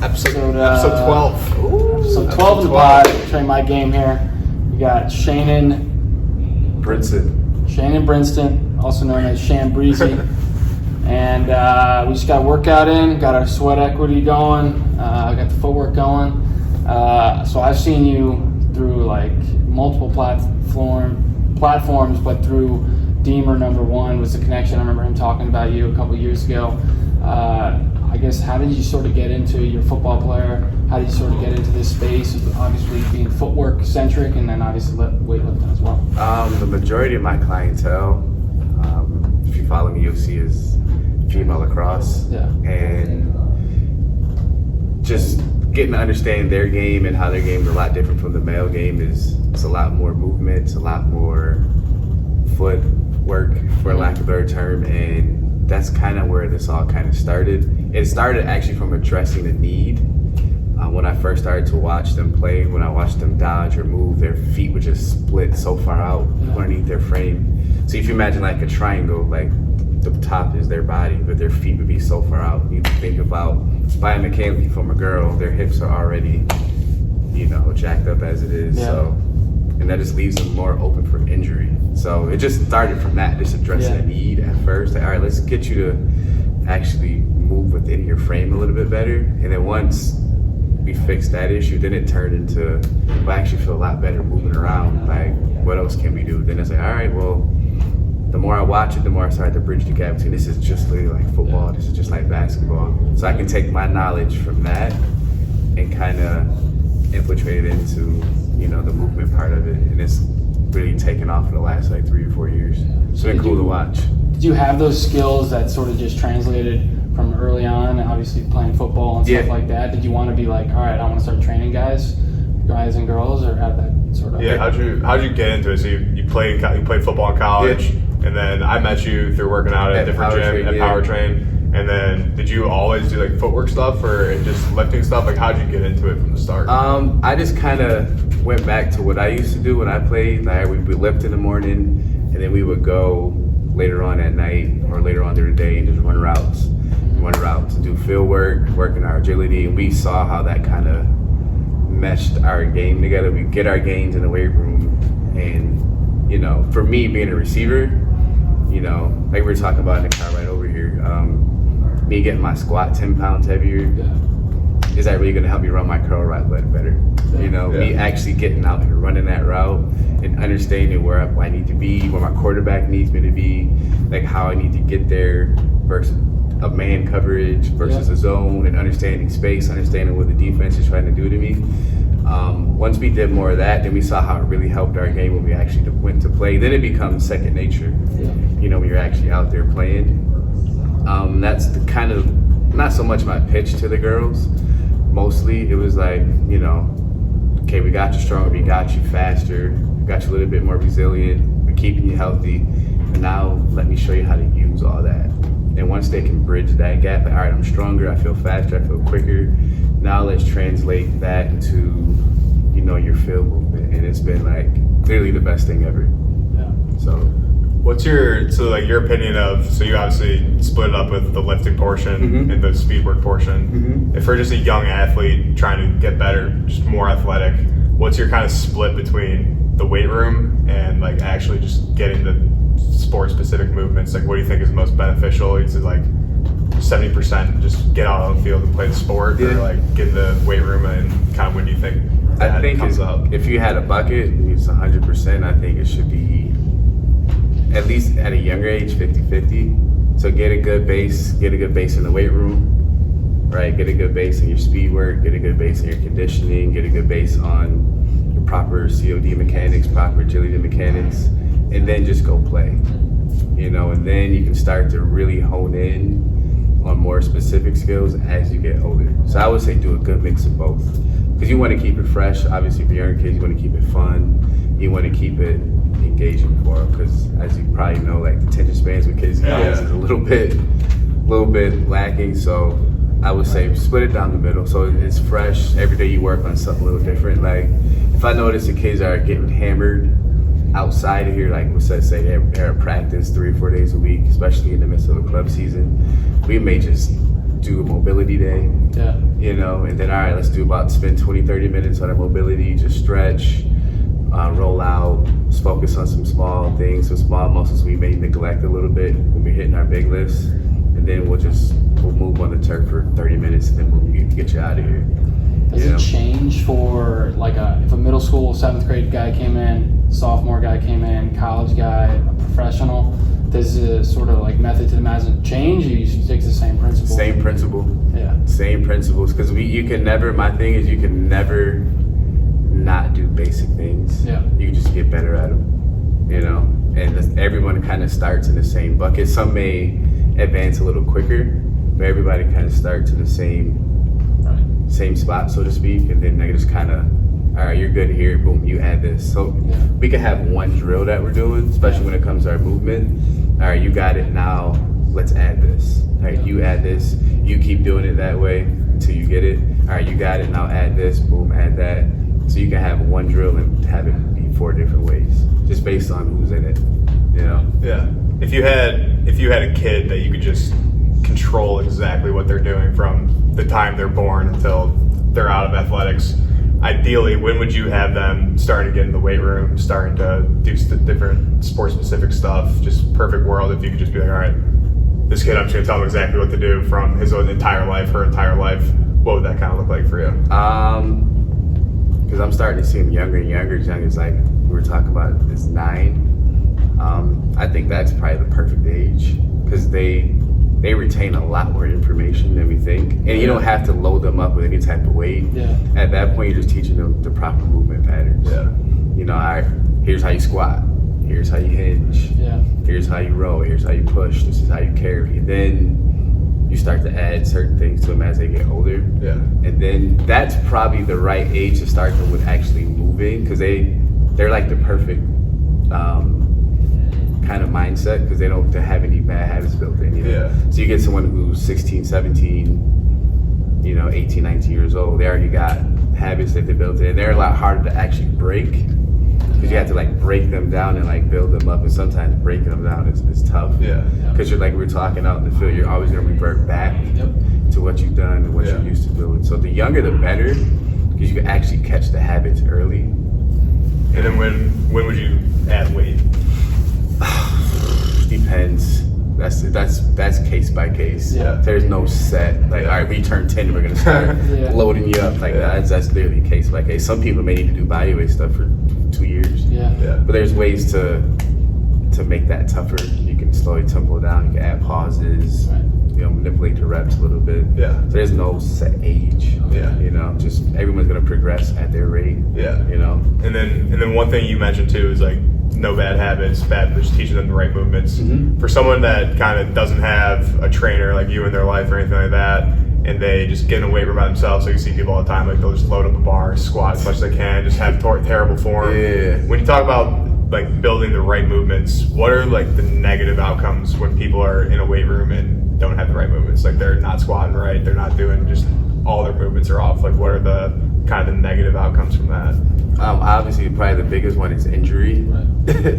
episode 12. Ooh, episode 12 of the pod. Train my game here. We got Shannon Brinson, also known as Shan Breezy. And we just got a workout in, got our sweat equity going, got the footwork going. So I've seen you through like multiple platforms, but through Deemer #1 was the connection. I remember him talking about you a couple years ago. I guess, how did you sort of get into your football player? How did you sort of get into this space, obviously being footwork centric and then obviously weightlifting as well? The majority of my clientele, if you follow me, you'll see is female lacrosse. Yeah. And just getting to understand their game and how their game is a lot different from the male game it's a lot more movement, it's a lot more footwork, for lack of a better term, and that's kind of where this all kind of started. It started actually from addressing a need. When I first started to watch them play, when I watched them dodge or move, their feet would just split so far out underneath their frame. So if you imagine like a triangle, like the top is their body, but their feet would be so far out. You think about biomechanically from a girl, their hips are already, jacked up as it is. Yeah. So, and that just leaves them more open for injury. So it just started from that, just addressing a need at first. Like, all right, let's get you to actually move within your frame a little bit better. And then once we fixed that issue, then it turned into, I actually feel a lot better moving around. Like, what else can we do? Then it's like, all right, well, the more I watch it, the more I start to bridge the gap between this is just literally like football, this is just like basketball. So I can take my knowledge from that and kind of infiltrate it into, the movement part of it. And it's really taken off in the last like 3 or 4 years. It's been cool to watch. Did you have those skills that sort of just translated from early on, obviously playing football and stuff like that? Did you want to be like, all right, I want to start training guys and girls, or how did that sort of? Yeah, how'd you get into it? So you played football in college, and then I met you through working out at a different gym at Power Train. And then did you always do like footwork stuff or just lifting stuff? Like, how'd you get into it from the start? I just kind of went back to what I used to do when I played. Like, we would lift in the morning, and then we would go later on at night or later on during the day and just run routes and do field work, working our agility. And we saw how that kind of meshed our game together. We get our gains in the weight room, and for me being a receiver, like we were talking about in the car right over here, me getting my squat 10 pounds heavier, is that really going to help me run my curl route better? Me actually getting out and running that route and understanding where I need to be, where my quarterback needs me to be, like how I need to get there versus a man coverage versus a zone, and understanding space, understanding what the defense is trying to do to me. Once we did more of that, then we saw how it really helped our game when we actually went to play. Then it becomes second nature, when you're actually out there playing. That's the kind of, not so much my pitch to the girls. Mostly it was like, okay, we got you stronger, we got you faster, we got you a little bit more resilient, we're keeping you healthy, and now let me show you how to use all that. And once they can bridge that gap, like, all right, I'm stronger, I feel faster, I feel quicker, now let's translate that into, your field movement. And it's been like clearly the best thing ever. Yeah. So what's your opinion of, so you obviously split it up with the lifting portion and the speed work portion. If we're just a young athlete trying to get better, just more athletic, what's your kind of split between the weight room and like actually just getting the sport specific movements? Like, what do you think is most beneficial? Is it like 70% just get out on the field and play the sport, or like get in the weight room, and kind of when do you think that comes up? If you had a bucket, it's 100%. I think it should be at least at a younger age, 50-50. So get a good base in the weight room, right? Get a good base in your speed work, get a good base in your conditioning, get a good base on your proper COD mechanics, proper agility mechanics, and then just go play. And then you can start to really hone in on more specific skills as you get older. So I would say do a good mix of both, because you want to keep it fresh. Obviously for younger kids, you want to keep it fun, you want to keep it engaging for them, because as you probably know, like the attention spans with kids is a little bit lacking. So I would say split it down the middle, so it's fresh. Every day you work on something a little different. Like if I notice the kids are getting hammered outside of here, like let's say they're at practice 3 or 4 days a week, especially in the midst of a club season, we may just do a mobility day. Yeah. You know, and then all right, let's spend 20-30 minutes on our mobility, just stretch, roll out, just focus on some small things, some small muscles we may neglect a little bit when we're hitting our big lifts, and then we'll move on the turf for 30 minutes, and then we'll get you out of here. Does it change for like if a middle school 7th grade guy came in, sophomore guy came in, college guy, a professional? Does the sort of like method to the madness change, or you stick to the same principle? Same principle. Yeah. Same principles, because you can never. My thing is you can never not do basic things. Yeah. You can just get better at them. You know, and everyone kind of starts in the same bucket. Some may advance a little quicker, but everybody kind of starts in the same spot, so to speak, and then they just kind of, all right, you're good here, boom, you add this. So we could have one drill that we're doing, especially when it comes to our movement. All right, you got it, now let's add this. All right, you add this, you keep doing it that way until you get it. All right, you got it, now add this, boom, add that. So you can have one drill and have it be 4 different ways, just based on who's in it, you know? Yeah. If you had a kid that you could just control exactly what they're doing from the time they're born until they're out of athletics, ideally, when would you have them starting to get in the weight room, starting to do different sport-specific stuff? Just perfect world if you could just be like, all right, this kid, I'm just going to tell him exactly what to do from his own entire life, her entire life. What would that kind of look like for you? Because I'm starting to see him younger and younger. As young as like we were talking about is 9. I think that's probably the perfect age, because they retain a lot more information than we think, and you don't have to load them up with any type of weight. Yeah. At that point, you're just teaching them the proper movement patterns. Yeah. You know, all right, here's how you squat, here's how you hinge, here's how you row, here's how you push, this is how you carry. And then you start to add certain things to them as they get older. Yeah. And then that's probably the right age to start them with actually moving, because they're like the perfect kind of mindset, because they don't have any bad habits built in. You know? Yeah. So you get someone who's 16, 17, 18, 19 years old, they already got habits that they built in. They're a lot harder to actually break, because you have to like break them down and like build them up, and sometimes breaking them down is tough. Yeah. Because you're like we were talking out in the field, you're always going to revert back to what you've done and what you're used to doing. So the younger the better, because you can actually catch the habits early. And then when would you add weight? Depends. That's case by case. Yeah. There's no set like, all right, we turn 10, we're gonna start loading you up like that. That's literally case by case. Some people may need to do bodyweight stuff for 2 years. Yeah. But there's ways to make that tougher. You can slow your tempo down. You can add pauses. Right. Manipulate the reps a little bit. Yeah. So there's no set age. Yeah. Just everyone's gonna progress at their rate. Yeah. And then one thing you mentioned too is like no bad habits, just teaching them the right movements. Mm-hmm. For someone that kind of doesn't have a trainer like you in their life or anything like that, and they just get in a weight room by themselves, so you see people all the time, like they'll just load up a bar, squat as much as they can, just have terrible form. Yeah. When you talk about like building the right movements, what are like the negative outcomes when people are in a weight room and don't have the right movements? Like they're not squatting right, they're not doing, just all their movements are off. Like what are the kind of the negative outcomes from that? Obviously, probably the biggest one is injury. Right.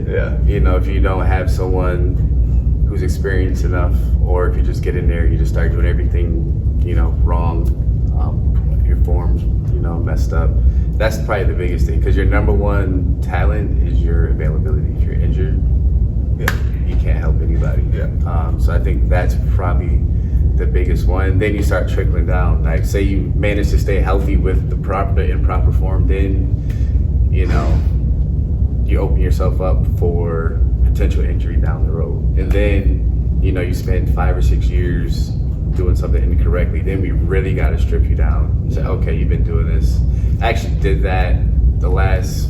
Yeah. If you don't have someone who's experienced enough, or if you just get in there, you just start doing everything, wrong, your form's, messed up. That's probably the biggest thing, because your number one talent is your availability. If you're injured, you can't help anybody. Yeah. So I think that's probably the biggest one. Then you start trickling down. Like, say you manage to stay healthy with the improper form, then you open yourself up for potential injury down the road. And then you spend 5 or 6 years doing something incorrectly. Then we really got to strip you down. Say, okay, you've been doing this. I actually did that the last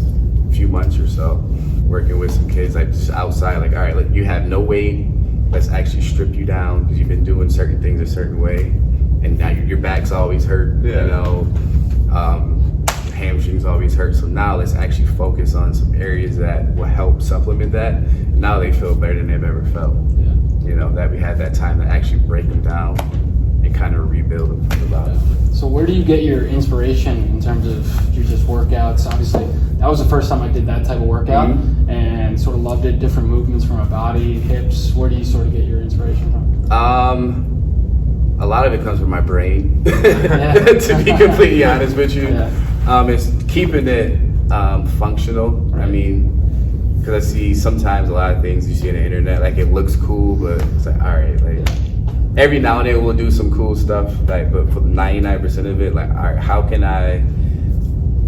few months or so, working with some kids like just outside. Like, all right, you have no weight. Let's actually strip you down, because you've been doing certain things a certain way, and now your back's always hurt. Hamstrings always hurt. So now let's actually focus on some areas that will help supplement that. And now they feel better than they've ever felt. That we had that time to actually break them down and kind of rebuild them from the bottom. So where do you get your inspiration in terms of your just workouts? Obviously, that was the first time I did that type of workout, and sort of loved it. Different movements from my body, hips. Where do you sort of get your inspiration from? A lot of it comes from my brain, to be completely honest with you. It's keeping it functional. Right. I mean, because I see sometimes a lot of things you see on the internet, like it looks cool, but it's like, all right, like every now and then we'll do some cool stuff, like, but for 99% of it, like, all right, how can I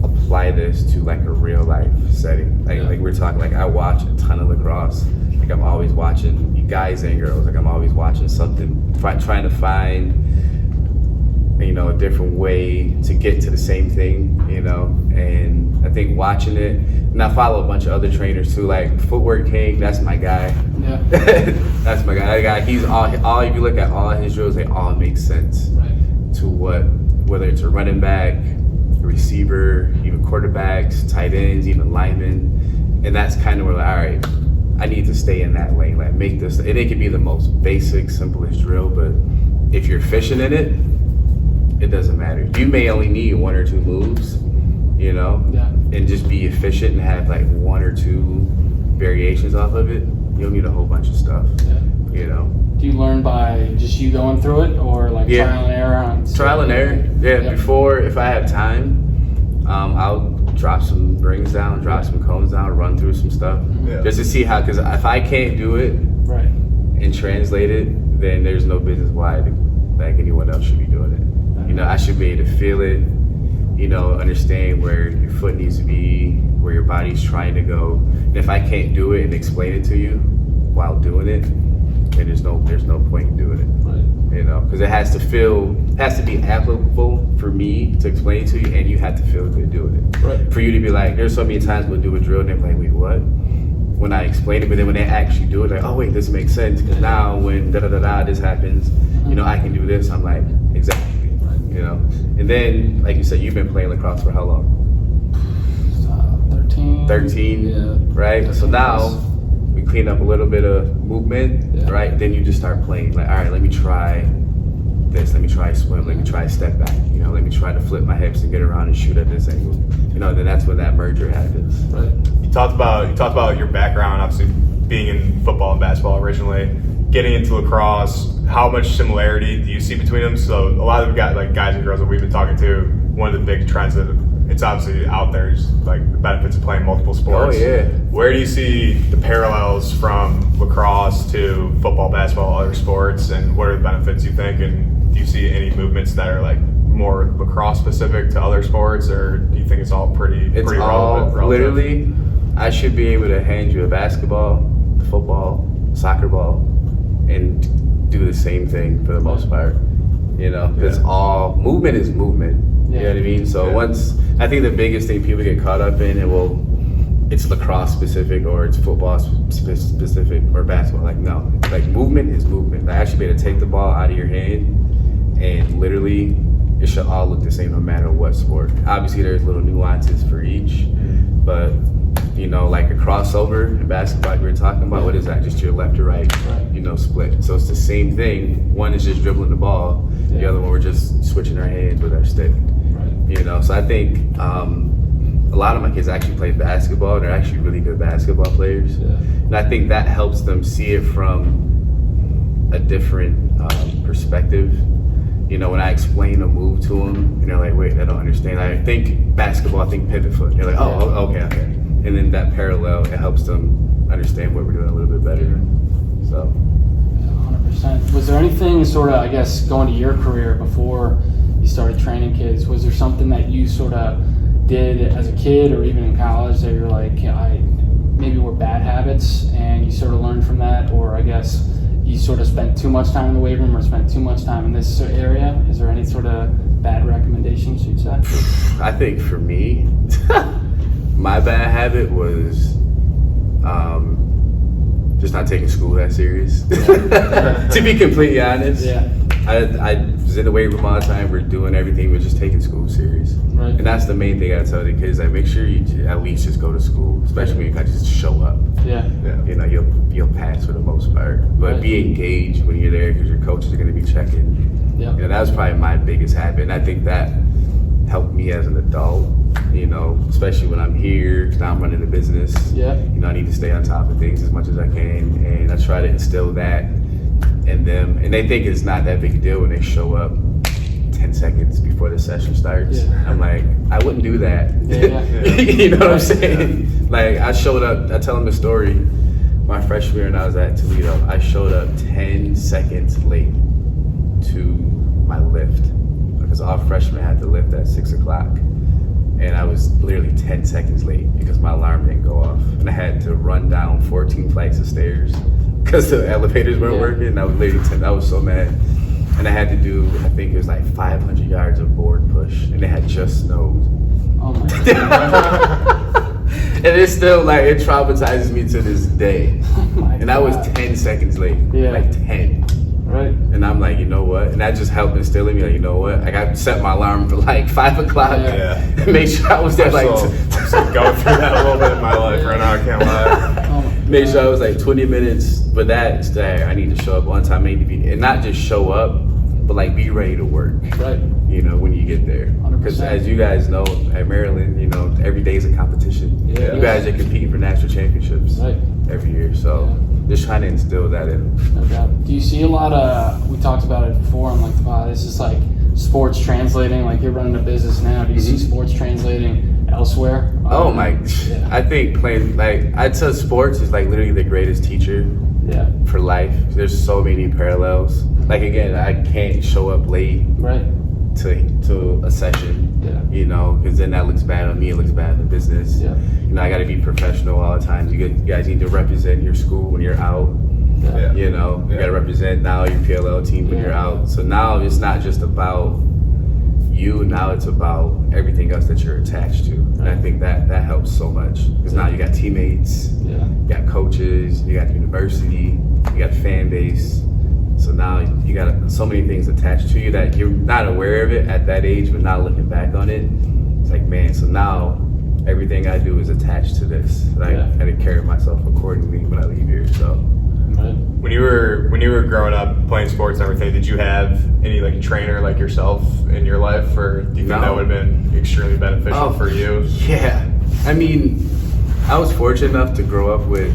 apply this to like a real life setting? Like we're talking, like I watch a ton of lacrosse. Like I'm always watching, you guys and girls, like I'm always watching something, trying to find, you know, a different way to get to the same thing, you know. And I think watching it, and I follow a bunch of other trainers too, like Footwork King, that's my guy. Yeah. That's my guy. That guy, he's all, if you look at all his drills, they all make sense to whether it's a running back, a receiver, even quarterbacks, tight ends, even linemen. And that's kind of where, like, all right, I need to stay in that lane, like make this, and it could be the most basic, simplest drill, but if you're efficient in it, it doesn't matter. You may only need 1 or 2 moves, you know, and just be efficient and have like 1 or 2 variations off of it. You don't need a whole bunch of stuff, you know. Do you learn by just you going through it, or like trial and error? Trial and error, Before, if I have time, I'll drop some rings down, drop some cones down, run through some stuff, just to see how, because if I can't do it and translate it, then there's no business why like anyone else should be doing it. You know, I should be able to feel it, you know, understand where your foot needs to be, where your body's trying to go. And if I can't do it and explain it to you while doing it, then there's no point in doing it. You know, because it has to be applicable for me to explain it to you, and you have to feel good doing it. For you to be like, there's so many times we'll do a drill and they're like, wait, what? When I explain it, but then when they actually do it, like, oh wait, this makes sense. Because now when this happens, you know, I can do this. I'm like, exactly. You know, and then like you said, you've been playing lacrosse for how long? 13, right? 13 so now we clean up a little bit of movement, right? Then you just start playing. Like, all right, let me try this. Let me try swim. Let me try step back. You know, let me try to flip my hips and get around and shoot at this angle. You know, then that's when that merger happens. Right. You talked about your background, obviously being in football and basketball originally, getting into lacrosse. How much similarity do you see between them? So a lot of the guys and girls that we've been talking to, one of the big trends that it's obviously out there is like the benefits of playing multiple sports. Oh yeah. Where do you see the parallels from lacrosse to football, basketball, other sports, and what are the benefits you think? And do you see any movements that are like more lacrosse specific to other sports, or do you think it's all pretty relevant? Literally, I should be able to hand you a basketball, football, soccer ball, and do the same thing for the most part. You know, because all movement is movement. You know what I mean? So once, I think the biggest thing people get caught up in, it's lacrosse specific or it's football specific or basketball. Like, no, like movement is movement. Like, I should be able to take the ball out of your hand and literally it should all look the same no matter what sport. Obviously there's little nuances for each, but you know, like a crossover in basketball like we were talking about, what is that? Just your left to right, you know, split. So it's the same thing. One is just dribbling the ball, the other one we're just switching our hands with our stick. You know, so I think a lot of my kids actually play basketball, and they're actually really good basketball players. And I think that helps them see it from a different perspective. You know, when I explain a move to them, and they're like, wait, I don't understand. I think basketball, I think pivot foot. They're like, oh, okay. And then that parallel, it helps them understand what we're doing a little bit better. So. 100%. Was there anything sort of, I guess, going to your career before you started training kids, was there something that you sort of did as a kid or even in college that you're like, maybe were bad habits and you sort of learned from that, or I guess you sort of spent too much time in the weight room or spent too much time in this area? Is there any sort of bad recommendations you'd say? I think for me, my bad habit was just not taking school that serious. To be completely honest. I was in the weight room all the time. We're doing everything. We're just taking school serious. And that's the main thing I tell the kids. Like, make sure you at least just go to school, especially when you kind of just show up. You know, you'll pass for the most part. But be engaged when you're there because your coaches are going to be checking. You know, that was probably my biggest habit. And I think that helped me as an adult, you know, especially when I'm here, now I'm running a business. You know, I need to stay on top of things as much as I can. And I try to instill that in them, and they think it's not that big a deal when they show up 10 seconds before the session starts. Yeah. I'm like, I wouldn't do that. Yeah. You know what I'm saying? Like, I showed up, I tell them the story, my freshman year when I was at Toledo, I showed up 10 seconds late to my lift because all freshmen had to lift at 6 o'clock. And I was literally 10 seconds late because my alarm didn't go off. And I had to run down 14 flights of stairs because the elevators weren't working. I was literally I was so mad. And I had to do, I think it was like 500 yards of board push. And it had just snowed. Oh my God. And it's still like, it traumatizes me to this day. Oh and I was 10 seconds late. Yeah. Like 10. Right. And I'm like, you know what? And that just helped instill in me, like, you know what? Like, I set my alarm for like 5 o'clock. Yeah. And make sure I was there I'm still going through that a little bit in my life right now, I can't lie. make sure I was like 20 minutes. But that's that I need to show up on time. I need to be, and not just show up, but like be ready to work. Right. You know, when you get there. 100%. Because as you guys know, at Maryland, you know, every day is a competition. Yeah. You guys are competing for national championships every year. So just trying to instill that in. No doubt. Do you see a lot of, we talked about it before, I'm like, wow, this is like sports translating, like you're running a business now. Do you see sports translating elsewhere? Oh my, I think playing, like, I'd say sports is like literally the greatest teacher for life. There's so many parallels. Like, again, I can't show up late to a session, you know, because then that looks bad on me, it looks bad on the business. You know, I got to be professional all the time. You guys need to represent your school when you're out. You know, you got to represent now your PLL team when you're out. So now it's not just about you, now it's about everything else that you're attached to. And I think that helps so much because now you got teammates, you got coaches, you got the university, you got the fan base. So now you got so many things attached to you that you're not aware of it at that age, but now looking back on it, it's like, man, so now everything I do is attached to this. And I had to carry myself accordingly when I leave here, so. When you were growing up playing sports and everything, did you have any like trainer like yourself in your life, or do you think that would have been extremely beneficial for you? Yeah, I mean, I was fortunate enough to grow up with,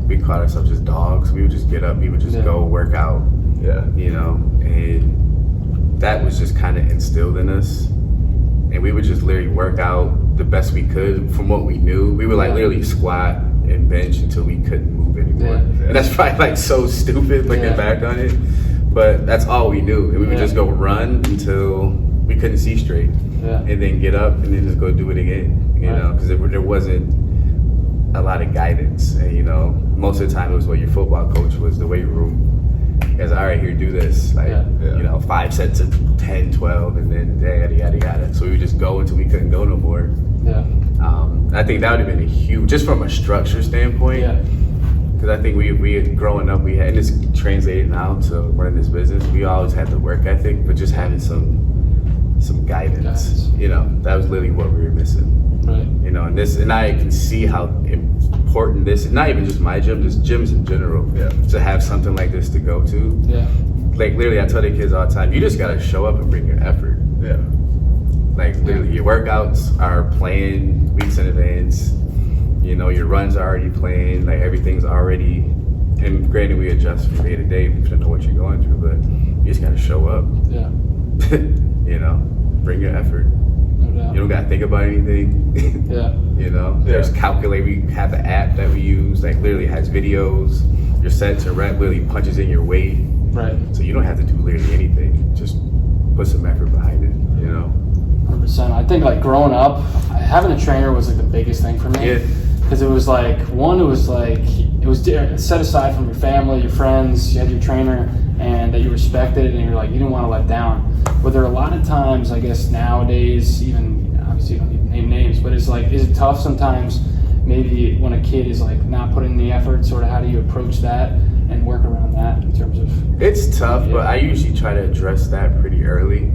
we called ourselves just dogs. We would just get up, we would just go work out, you know, and that was just kind of instilled in us. And we would just literally work out the best we could from what we knew. We would like literally squat and bench until we couldn't move anymore. And that's probably like so stupid looking back on it, but that's all we knew. And we would just go run until we couldn't see straight, and then get up and then just go do it again, you know, because there wasn't a lot of guidance. And, you know, most of the time it was what your football coach was, the weight room. As all right, here, do this, like, you know, 5 sets of 10, 12, and then yada, yada. So we would just go until we couldn't go no more. I think that would have been a huge, just from a structure standpoint, because I think we had, growing up, we had, and it's translated now to running this business, we always had the work ethic, but just having some guidance. You know, that was literally what we were missing. You know, and I can see how important this, not even just my gym, just gyms in general, to have something like this to go to. Like, literally, I tell the kids all the time, you just gotta show up and bring your effort. Like, literally, your workouts are planned weeks in advance. You know, your runs are already planned. Like, everything's already, and granted, we adjust from day to day. We don't know what you're going through, but you just gotta show up. You know, bring your effort. You don't gotta think about anything. You know, there's calculate. We have the app that we use. Like, literally has videos. Your set to rep literally punches in your weight. So you don't have to do literally anything. Just put some effort behind it. You know. 100%. I think like growing up, having a trainer was like the biggest thing for me. Because it was like, one, it was set aside from your family, your friends, you had your trainer, and that you respected, and you're like, you didn't want to let down. But there are a lot of times, I guess nowadays, even obviously you don't need to name names, but it's like, is it tough sometimes maybe when a kid is like not putting in the effort, sort of how do you approach that and work around that in terms of? It's tough, but I usually try to address that pretty early.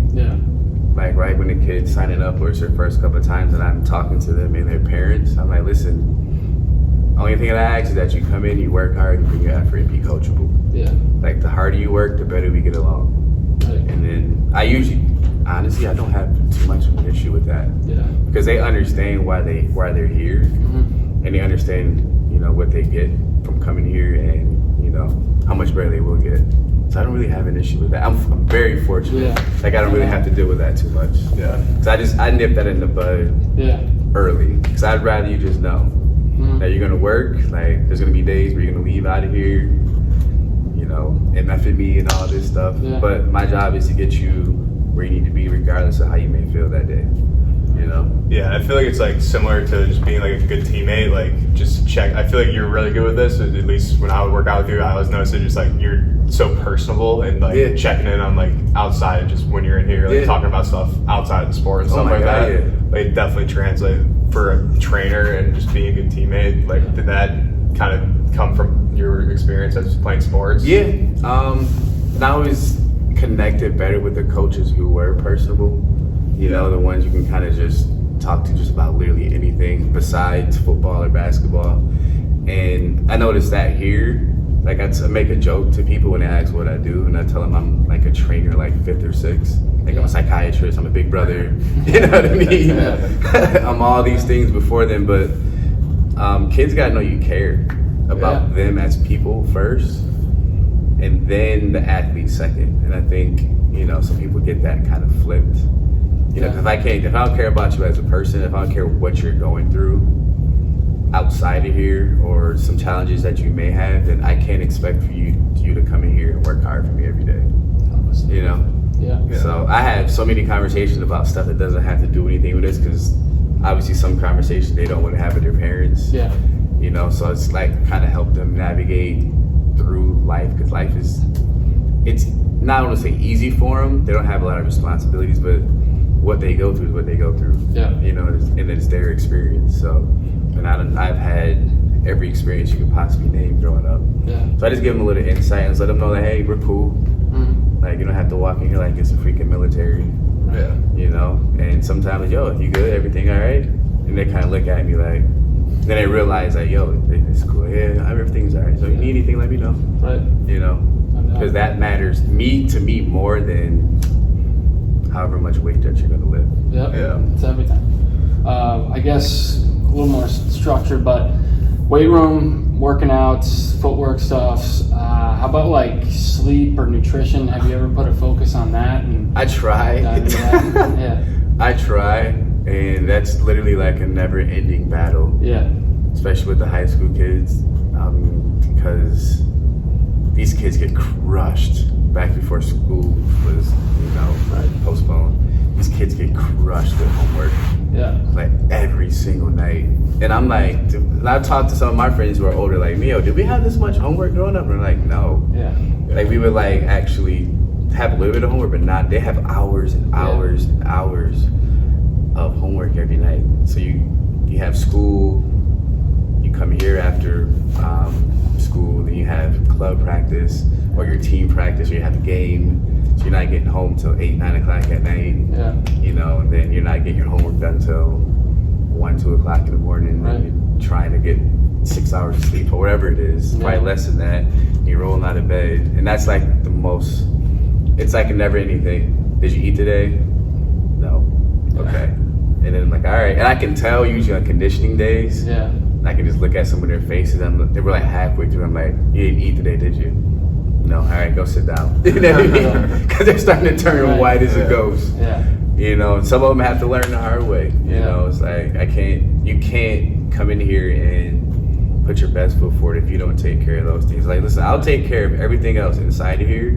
Like, right when the kid's signing up, or it's their first couple of times and I'm talking to them and their parents, I'm like, listen, only thing that I ask is that you come in, you work hard, you bring your effort, and be coachable. Like, the harder you work, the better we get along. And then I usually, honestly, I don't have too much of an issue with that. Because they understand why they're here, and they understand, you know, what they get from coming here, and, you how much better they will get. So I don't really have an issue with that. I'm very fortunate. Yeah. Like I don't really have to deal with that too much. Yeah. Cause I nipped that in the bud early. Cause I'd rather you just know that you're gonna work. Like there's gonna be days where you're gonna leave out of here, MFing and all this stuff. Yeah. But my job is to get you where you need to be, regardless of how you may feel that day. Yeah, I feel like it's like similar to just being like a good teammate. Like just check. I feel like you're really good with this. At least when I would work out with you, I always noticed it. Just like you're so personable and like checking in on like outside, just when you're in here, like talking about stuff outside of the sport and stuff like that. Yeah. Like it definitely translates for a trainer and just being a good teammate. Like did that kind of come from your experience as playing sports? Yeah. And I always connected better with the coaches who were personable. The ones you can kind of just talk to just about literally anything besides football or basketball. And I noticed that here, like I make a joke to people when they ask what I do, and I tell them I'm like a trainer, like 5th or 6th. Like I'm a psychiatrist, I'm a big brother, you know what I mean? I'm all these things before them, but kids gotta know you care about them as people first, and then the athlete second. And I think, some people get that kind of flipped. Because if I don't care about you as a person, if I don't care what you're going through outside of here or some challenges that you may have, then I can't expect for you to come in here and work hard for me every day. So I have so many conversations about stuff that doesn't have to do anything with this, because obviously some conversations they don't want to have with their parents. So it's like kind of help them navigate through life, because life it's not want to say easy for them. They don't have a lot of responsibilities, but what they go through is what they go through. And it's their experience. So, and I've had every experience you could possibly name growing up. So I just give them a little insight and let them know that, hey, we're cool. Like you don't have to walk in here like it's a freaking military. And sometimes, yo, you good? Everything all right? And they kind of look at me like, then they realize like, yo, it's cool. Yeah, everything's all right. So if you need anything, let me know. Because that matters to me more than however much weight that you're going to lift. It's everything. I guess a little more structured, but weight room, working out, footwork stuff. How about like sleep or nutrition? Have you ever put a focus on that? And I try. I try, and that's literally like a never-ending battle. Especially with the high school kids, because these kids get crushed back before school was, postponed. These kids get crushed with homework. Like every single night. And I'm like, and I've talked to some of my friends who are older like me, did we have this much homework growing up? And I'm like, no. Like we would like actually have a little bit of homework, but not, they have hours and hours and hours of homework every night. So you have school, you come here after school, then you have club practice or your team practice, or you have a game. So you're not getting home till 8, 9 o'clock at night. And then you're not getting your homework done till 1, 2 o'clock in the morning. And you're trying to get 6 hours of sleep or whatever it is, probably less than that. You're rolling out of bed, and that's like the most. It's like a never-ending thing. Did you eat today? No. Okay. And then I'm like, all right. And I can tell usually on conditioning days. I can just look at some of their faces. They were like halfway through. I'm like, you didn't eat today, did you? No. All right, go sit down. You know what I mean? Because they're starting to turn white as a ghost. And some of them have to learn the hard way. It's like you can't come in here and put your best foot forward if you don't take care of those things. Like, listen, I'll take care of everything else inside of here.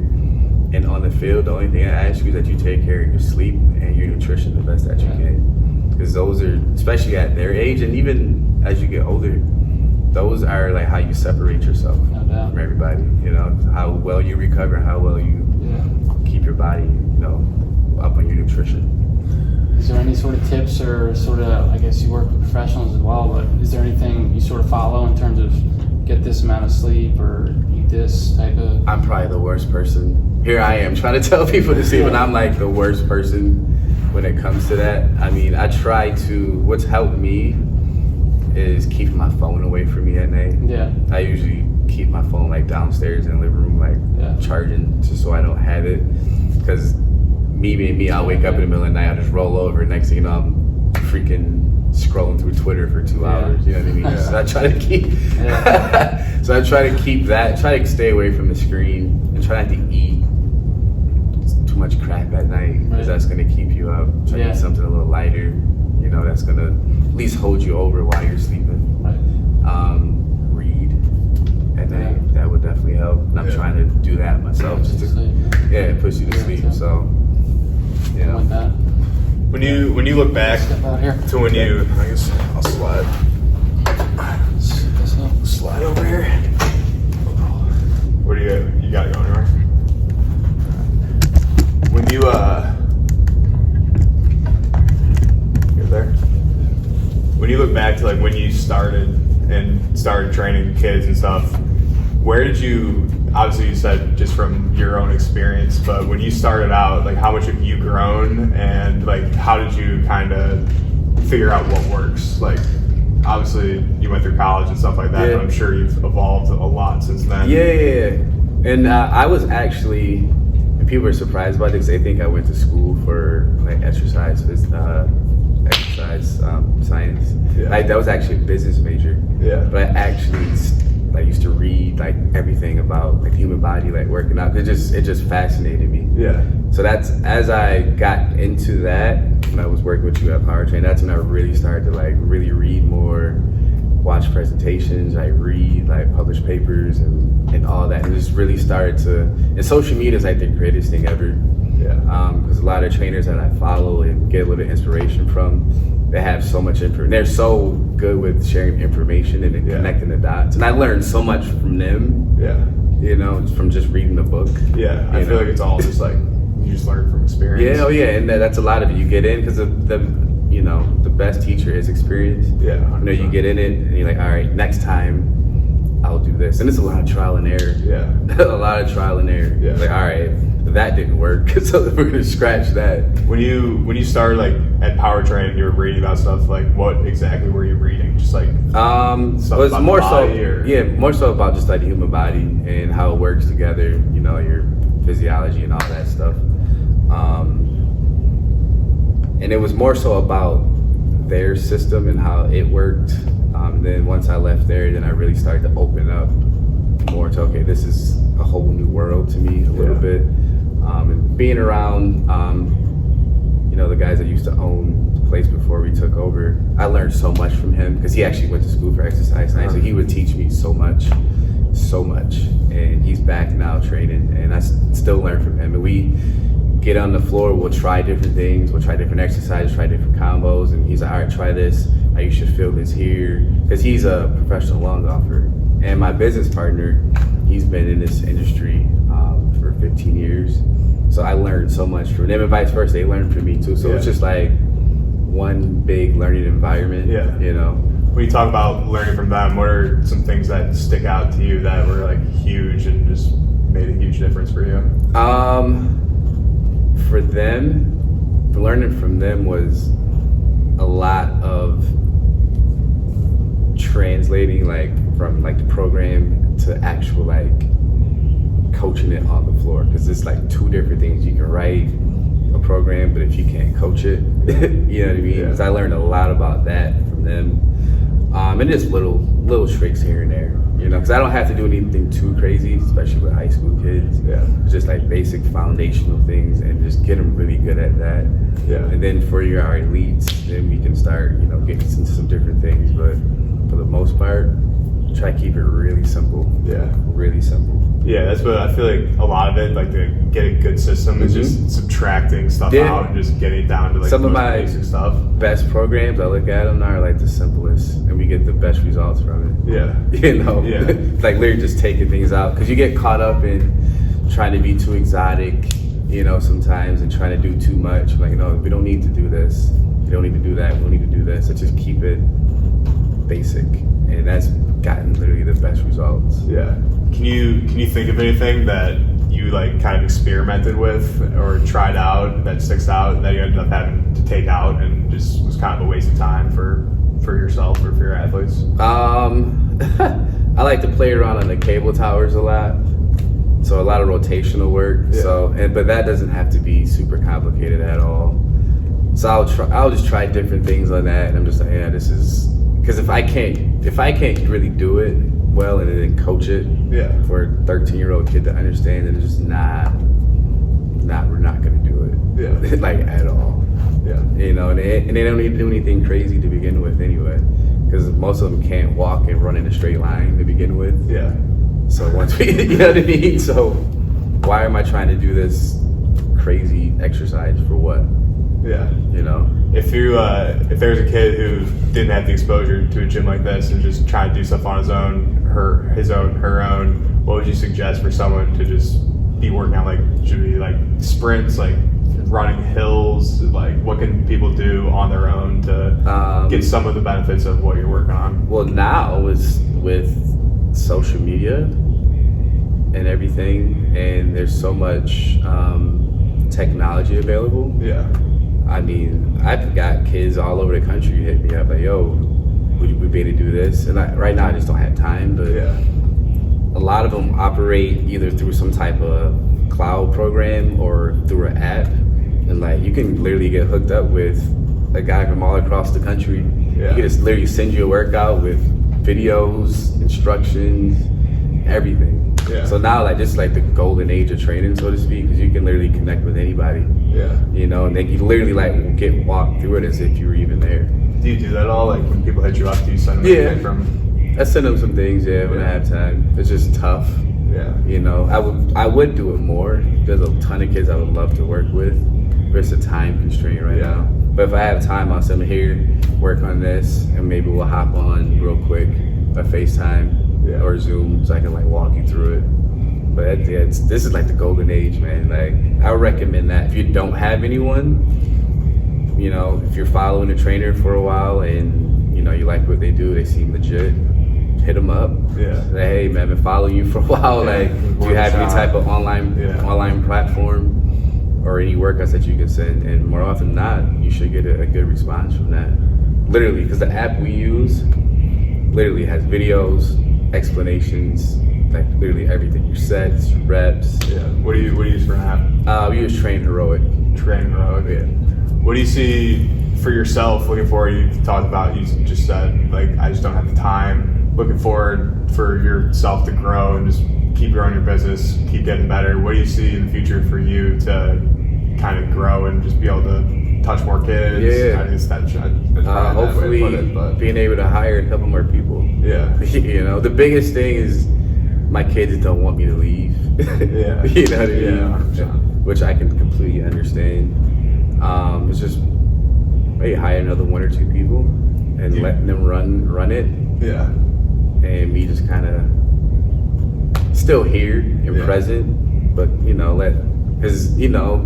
And on the field, the only thing I ask you is that you take care of your sleep and your nutrition the best that you can. Because those are, especially at their age and even as you get older, those are like how you separate yourself from everybody. How well you recover, how well you keep your body, up on your nutrition. Is there any sort of tips or sort of, I guess you work with professionals as well, but is there anything you sort of follow in terms of get this amount of sleep or eat this type of? I'm probably the worst person. Here I am trying to tell people to sleep, and I'm like the worst person when it comes to that. I mean, I try to, what's helped me is keeping my phone away from me at night. I usually keep my phone like downstairs in the living room, like charging, just so I don't have it. Because me being me, I'll wake up in the middle of the night, I'll just roll over, and next thing you know, I'm freaking scrolling through Twitter for 2 hours. You know what I mean? Yeah. So I try to keep. So I try to keep that. Try to stay away from the screen and try not to eat too much crap at night, because that's gonna keep you up. Try to eat something a little lighter. You know, that's gonna at least hold you over while you're sleeping. Right. Read at night. That would definitely help. And I'm trying to do that myself. Just to, it puts you to sleep. So, you know. Like that. When you look back Step out here. to when you, I guess I'll slide over here. What do you got going on? When you you're there. When you look back to like when you started training kids and stuff, where did you, obviously you said just from your own experience, but when you started out, like how much have you grown, and like how did you kind of figure out what works? Like obviously you went through college and stuff like that, but I'm sure you've evolved a lot since then. Yeah. And I was actually, and people are surprised about this, they think I went to school for like exercise science. Like that was actually a business major. But I actually used to read like everything about like the human body, like working out. It just fascinated me. So that's, as I got into that, when I was working with you at Powertrain, that's when I really started to like really read more, watch presentations, I read, like publish papers and all that, and just really started to, and social media is like the greatest thing ever. Because a lot of trainers that I follow and get a little inspiration from, they have so much information. They're so good with sharing information and connecting the dots. And I learned so much from them. You know, from just reading the book. I feel like it's all just like you just learn from experience. And that's a lot of it. You get in because the best teacher is experience. You know, you get in it and you're like, all right, next time I'll do this. And it's a lot of trial and error. A lot of trial and error. Like, all right, that didn't work, so we're gonna scratch that. When you started like at Powertrain, you were reading about stuff, like what exactly were you reading? Just like stuff it was more so about just like the human body and how it works together, you know, your physiology and all that stuff. And it was more so about their system and how it worked. Then once I left there, then I really started to open up more to, okay, this is a whole new world to me a little bit. And being around, you know, the guys that used to own the place before we took over, I learned so much from him, because he actually went to school for exercise science, so he would teach me so much. And he's back now training, and I still learn from him. And we get on the floor, we'll try different things, we'll try different exercises, try different combos, and he's like, all right, try this, you should feel this here, because he's a professional long golfer. And my business partner, he's been in this industry for 15 years. So I learned so much from them, and vice versa, they learned from me too. So it's just like one big learning environment, you know. When you talk about learning from them, what are some things that stick out to you that were like huge and just made a huge difference for you? For them, learning from them was a lot of translating like from like the program to actual like coaching it on the floor, because it's like two different things. You can write a program, but if you can't coach it, you know what I mean? Because I learned a lot about that from them, and just little tricks here and there, you know, because I don't have to do anything too crazy, especially with high school kids. It's just like basic foundational things, and just get them really good at that. And then for our elites, then we can start, you know, getting into some different things. But for the most part, try to keep it really simple. Really simple. That's what I feel like. A lot of it, like to get a good system, is just subtracting stuff out and just getting it down to like some of my basic stuff. Best programs, I look at them are like the simplest, and we get the best results from it. You know, like literally just taking things out, because you get caught up in trying to be too exotic, you know, sometimes, and trying to do too much. Like, no, we don't need to do this. We don't need to do that. We don't need to do this. So just keep it basic, and that's gotten literally the best results. Can you think of anything that you like kind of experimented with or tried out that sticks out that you ended up having to take out and just was kind of a waste of time for yourself or for your athletes? I like to play around on the cable towers a lot, so a lot of rotational work. But that doesn't have to be super complicated at all. So I'll just try different things on that, and I'm just like, yeah, this is, because if I can't really do it well and then coach it for a 13-year-old kid to understand, then it's just we're not gonna do it, like at all. You know, and they don't need to do anything crazy to begin with anyway, because most of them can't walk and run in a straight line to begin with. So once we, you know what I mean. So why am I trying to do this crazy exercise for what? You know, if there's a kid who didn't have the exposure to a gym like this and just trying to do stuff on his own, her own, what would you suggest for someone to just be working on? Like, should be like sprints, like running hills? Like, what can people do on their own to get some of the benefits of what you're working on? Well, now with social media and everything, and there's so much technology available. I mean, I've got kids all over the country who hit me up like, yo, would you be able to do this? And right now I just don't have time, but a lot of them operate either through some type of cloud program or through an app. And like, you can literally get hooked up with a guy from all across the country. He can just literally send you a workout with videos, instructions, everything. So now, like, just like the golden age of training, so to speak, because you can literally connect with anybody. You know, and they can literally like walk through it as if you were even there. Do you do that at all? Like, when people hit you up, do you send them anything from? I send them some things, when I have time. It's just tough. You know, I would do it more. There's a ton of kids I would love to work with, but it's a time constraint right now. But if I have time, I'll send them here, work on this, and maybe we'll hop on real quick, a FaceTime or Zoom, so I can like walk you through it. But this is like the golden age, man. Like, I would recommend that if you don't have anyone, you know, if you're following a trainer for a while and you know you like what they do, they seem legit, hit them up. Say, hey man, I've been following you for a while. Like, do you have any type of online platform or any workouts that you can send? And more often than not, you should get a good response from that. Literally, because the app we use literally has videos, explanations, like literally everything. Your sets, your reps. What do you use for an app? We use Train Heroic. What do you see for yourself looking forward? You've talked about, you just said, like, I just don't have the time. Looking forward for yourself to grow and just keep growing your business, keep getting better. What do you see in the future for you to kind of grow and just be able to touch more kids? I guess that's hopefully being able to hire a couple more people. You know, the biggest thing is my kids don't want me to leave. You know what I mean? Which I can completely understand. It's just maybe hire another one or two people and letting them run it. And me just kind of still here and present, but you know, because you know,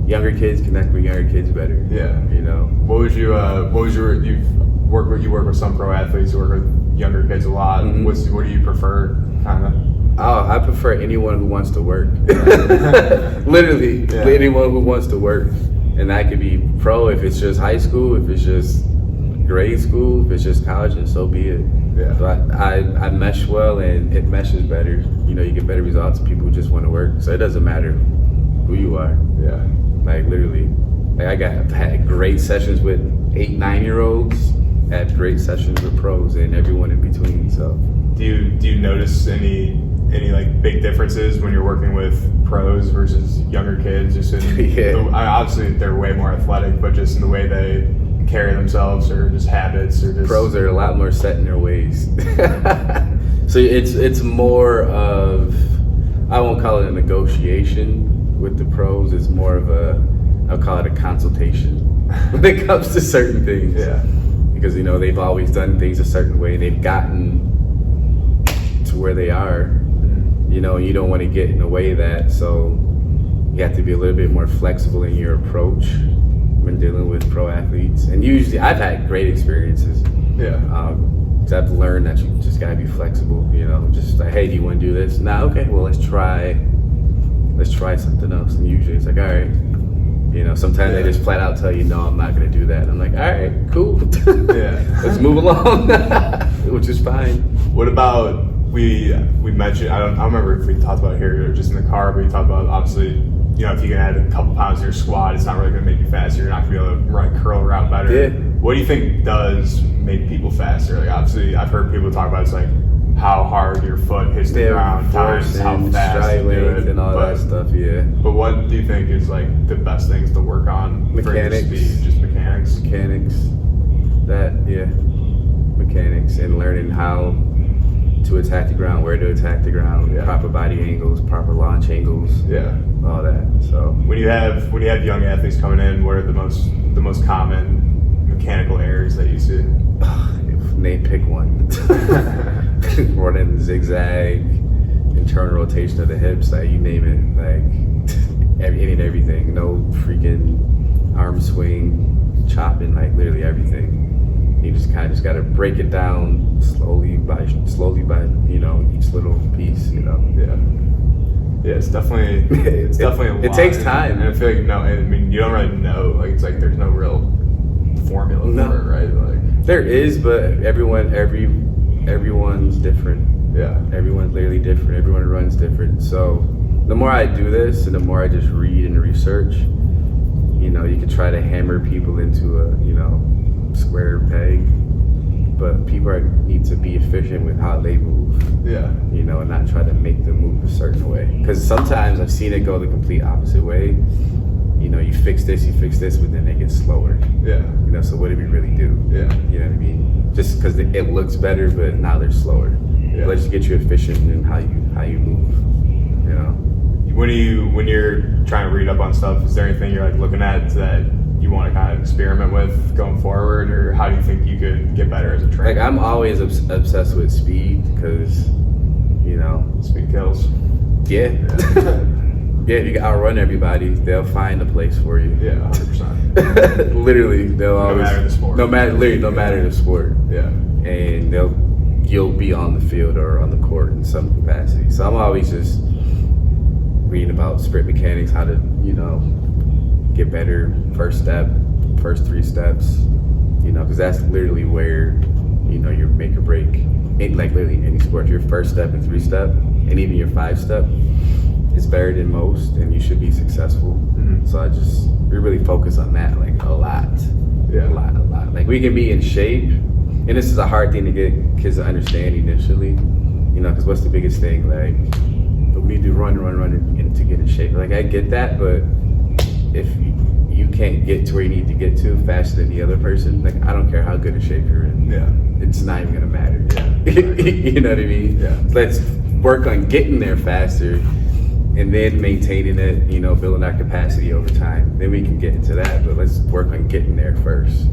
younger kids connect with younger kids better. You know. What was your you work with some pro athletes, you work with younger kids a lot. What do you prefer, kind of? Oh, I prefer anyone who wants to work. Literally, anyone who wants to work. And that could be pro if it's just high school, if it's just grade school, if it's just college, and so be it. But I mesh well, and it meshes better. You know, you get better results with people who just want to work. So it doesn't matter who you are. Like, literally. Like, I've had great sessions with 8-9-year-olds, had great sessions with pros, and everyone in between. So do you notice any like big differences when you're working with pros versus younger kids? Just in obviously they're way more athletic, but just in the way they carry themselves, or just habits, or just pros are a lot more set in their ways. So it's more of, I won't call it a negotiation with the pros. It's more of I'll call it a consultation when it comes to certain things. Because you know they've always done things a certain way. They've gotten to where they are. You know, you don't want to get in the way of that, so you have to be a little bit more flexible in your approach when dealing with pro athletes. And usually, I've had great experiences. Because I've learned that you just gotta be flexible. You know, just like, hey, do you want to do this? Nah, okay, well, let's try something else. And usually, it's like, all right. You know, sometimes they just flat out tell you, no, I'm not gonna do that. I'm like, all right, cool. Let's move along, which is fine. What about? We mentioned, I don't remember if we talked about it here or just in the car, but we talked about, obviously, you know, if you can add a couple pounds to your squat, it's not really going to make you faster. You're not going to be able to better. Yeah. What do you think does make people faster? Like obviously, I've heard people talk about it's like how hard your foot hits the ground, times how fast stride you do length, it, and all that stuff. Yeah. But what do you think is like the best things to work on Mechanics. for your speed? Just mechanics. Mechanics and learning how to attack the ground, where to attack the ground, proper body angles, proper launch angles, all that. So when you have young athletes coming in, what are the most common mechanical errors that you see? Name pick one. Running zigzag, internal rotation of the hips, like you name it, like any and everything. No freaking arm swing, chopping, like literally everything. You just kind of just got to break it down slowly by each little piece. Yeah, it's definitely a lot. It takes time, and I feel like you don't really know. Like it's like there's no real formula for it, right? Like there is, but everyone's different. Yeah, everyone's literally different. Everyone runs different. So the more I do this, and the more I just read and research, you can try to hammer people into a square peg, but people need to be efficient with how they move. Yeah. And not try to make them move a certain way. Because sometimes I've seen it go the complete opposite way. You fix this, but then they get slower. Yeah. So what do we really do? Yeah. You know what I mean? Just because it looks better, but now they're slower. Yeah. Let's get you efficient in how you move. When you're trying to read up on stuff, is there anything you're like looking at that you want to kind of experiment with going forward, or how do you think you could get better as a trainer? Like I'm always obsessed with speed because, speed kills. Yeah. Yeah, if you can outrun everybody, they'll find a place for you. Yeah, 100%. Literally, they'll always. No matter the sport. No matter the sport. Yeah. And you'll be on the field or on the court in some capacity. So I'm always just reading about sprint mechanics, how to, get better, first step, first 3 steps, because that's literally where, your make or break, in like literally any sport. Your first step and 3 step, and even your 5 step is better than most, and you should be successful. Mm-hmm. So we really focus on that, like a lot. Yeah. A lot. Like we can be in shape, and this is a hard thing to get kids to understand initially, because what's the biggest thing? Like, we need to run and to get in shape. Like I get that, but if you can't get to where you need to get to faster than the other person, like I don't care how good a shape you're in. It's not even gonna matter. You know what I mean? Yeah. Let's work on getting there faster and then maintaining it, building our capacity over time. Then we can get into that, but let's work on getting there first.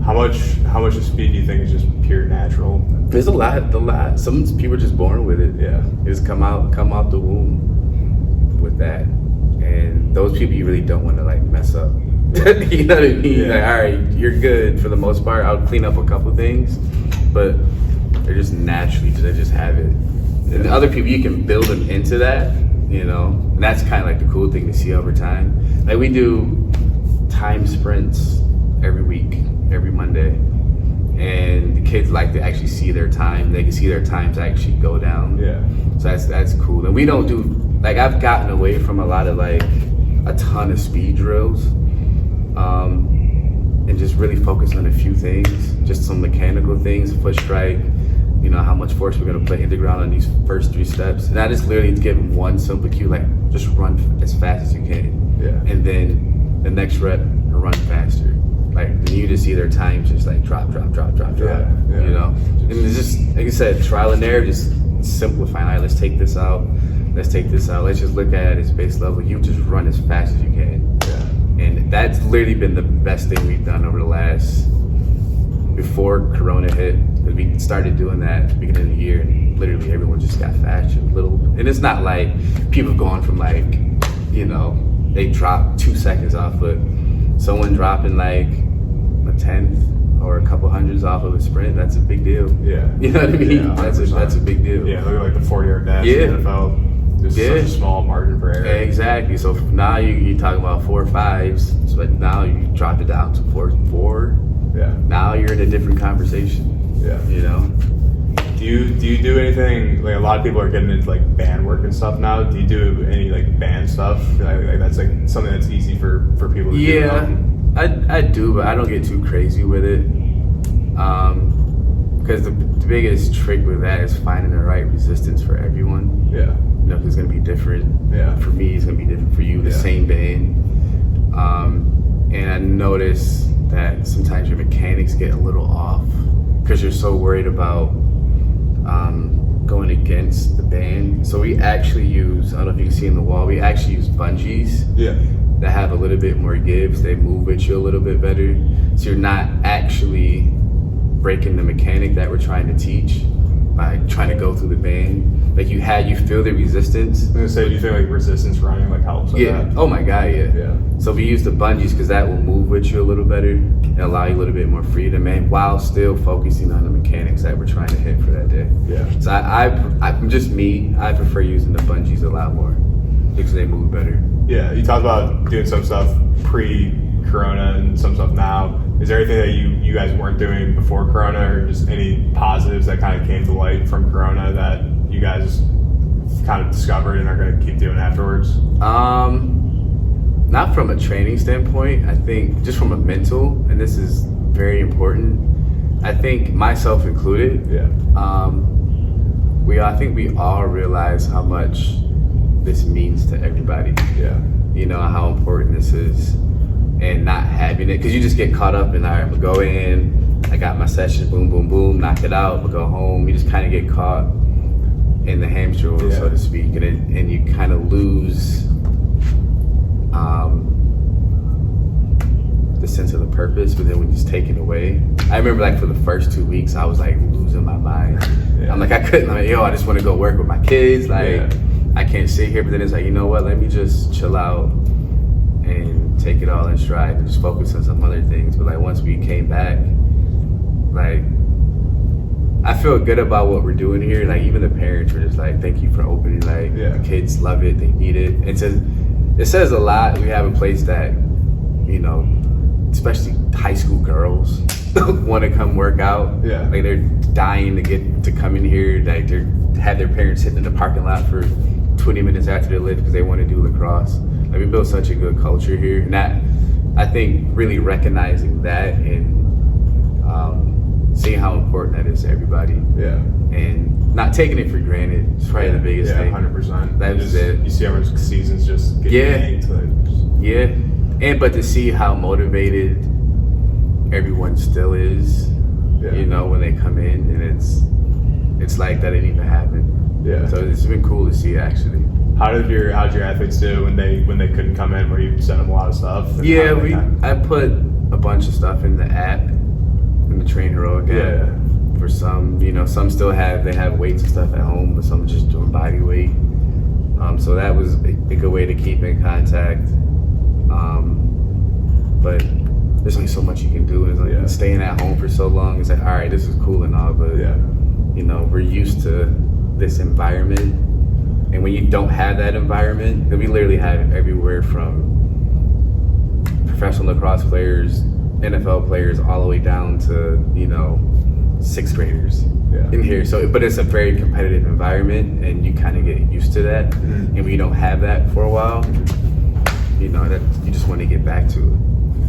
How much of speed do you think is just pure natural? There's a lot. Some people are just born with it. Yeah. They just come out the womb with that. And those people you really don't want to like mess up. You know what I mean? Yeah. Like, all right, you're good for the most part. I'll clean up a couple things, but they're just naturally, they just have it. And the other people, you can build them into that, and that's kind of like the cool thing to see over time. Like we do time sprints every week, every Monday, and the kids like to actually see their time. They can see their times actually go down. Yeah. So that's cool. And we don't do, like I've gotten away from a lot of like a ton of speed drills, and just really focus on a few things, just some mechanical things, foot strike, how much force we're gonna put in the ground on these first 3 steps. And I just literally give them one simple cue, like just run as fast as you can. Yeah. And then the next rep, run faster. Like then you just see their times just like drop. Yeah. And it's just like I said, trial and error, just simplifying. All right, let's take this out. Let's just look at it as base level. You just run as fast as you can. Yeah. And that's literally been the best thing we've done over the last, before Corona hit. We started doing that at the beginning of the year, and literally everyone just got faster. And it's not like people going from like, they dropped 2 seconds off, but someone dropping like a 10th or a couple hundreds off of a sprint, that's a big deal. Yeah. You know what I mean? Yeah, that's a big deal. Yeah, look at like the 40-yard dash Yeah. in the NFL. There's such a small margin for error. Exactly. So now you're talking about 4 5s, so now you drop it down to 4. Yeah. Now you're in a different conversation. Yeah. Do you do anything, like a lot of people are getting into like band work and stuff now? Do you do any like band stuff? Like that's like something that's easy for people to do? I do, but I don't get too crazy with it. Because the biggest trick with that is finding the right resistance for everyone. Yeah. You know, 'cause it's gonna be different. Yeah. For me, it's gonna be different for you. The same band. And I notice that sometimes your mechanics get a little off because you're so worried about going against the band. So we actually use, I don't know if you can see in the wall, we actually use bungees that have a little bit more give. They move with you a little bit better. So you're not actually breaking the mechanic that we're trying to teach by trying to go through the band. Like you feel the resistance. I was gonna say, do you think like resistance running like helps with that? Oh my God, yeah. Yeah. So we use the bungees because that will move with you a little better and allow you a little bit more freedom, and while still focusing on the mechanics that we're trying to hit for that day. Yeah. So I'm just me. I prefer using the bungees a lot more because they move better. Yeah. You talked about doing some stuff pre-Corona and some stuff now. Is there anything that you guys weren't doing before Corona, or just any positives that kind of came to light from Corona that you guys kind of discovered and are going to keep doing afterwards? Not from a training standpoint. I think just from a mental, and this is very important. I think myself included. Yeah. I think we all realize how much this means to everybody. Yeah. You know how important this is, and not having it, because you just get caught up in, all right, I'm gonna go in, I got my session, boom, boom, boom, knock it out, we'll go home. You just kind of get caught in the hamster wheel, so to speak, and you kind of lose the sense of the purpose. But then when you just take it away, I remember like for the first 2 weeks, I was like losing my mind. Yeah. I'm like, I just want to go work with my kids. Like, I can't sit here. But then it's like, you know what? Let me just chill out and take it all in stride and just focus on some other things. But like once we came back, like I feel good about what we're doing here. Like even the parents were just like, thank you for opening. Like the kids love it, they need it. It says a lot. We have a place that, you know, especially high school girls want to come work out. Yeah. Like they're dying to get to come in here. Like they had their parents sitting in the parking lot for 20 minutes after they lift because they want to do lacrosse. Like we built such a good culture here, and that I think really recognizing that and seeing how important that is to everybody. Yeah. And not taking it for granted is probably the biggest thing. 100%. That is it. You see how much seasons just get yanked. But to see how motivated everyone still is, you know, when they come in, and it's like that didn't even happen. Yeah. So it's been cool to see actually. How'd your athletes do when they couldn't come in? Where you sent them a lot of stuff? I put a bunch of stuff in the app, in the Train Heroic app. Yeah. For some, you know, some still have weights and stuff at home, but some just doing body weight. So that was a good way to keep in contact. But there's only so much you can do. It's like staying at home for so long. It's like, all right, this is cool and all, but you know, we're used to this environment. And when you don't have that environment, then we literally have it everywhere from professional lacrosse players, NFL players, all the way down to, you know, 6th graders in here. So, but it's a very competitive environment, and you kind of get used to that. Mm-hmm. And when you don't have that for a while, you know, that you just want to get back to it.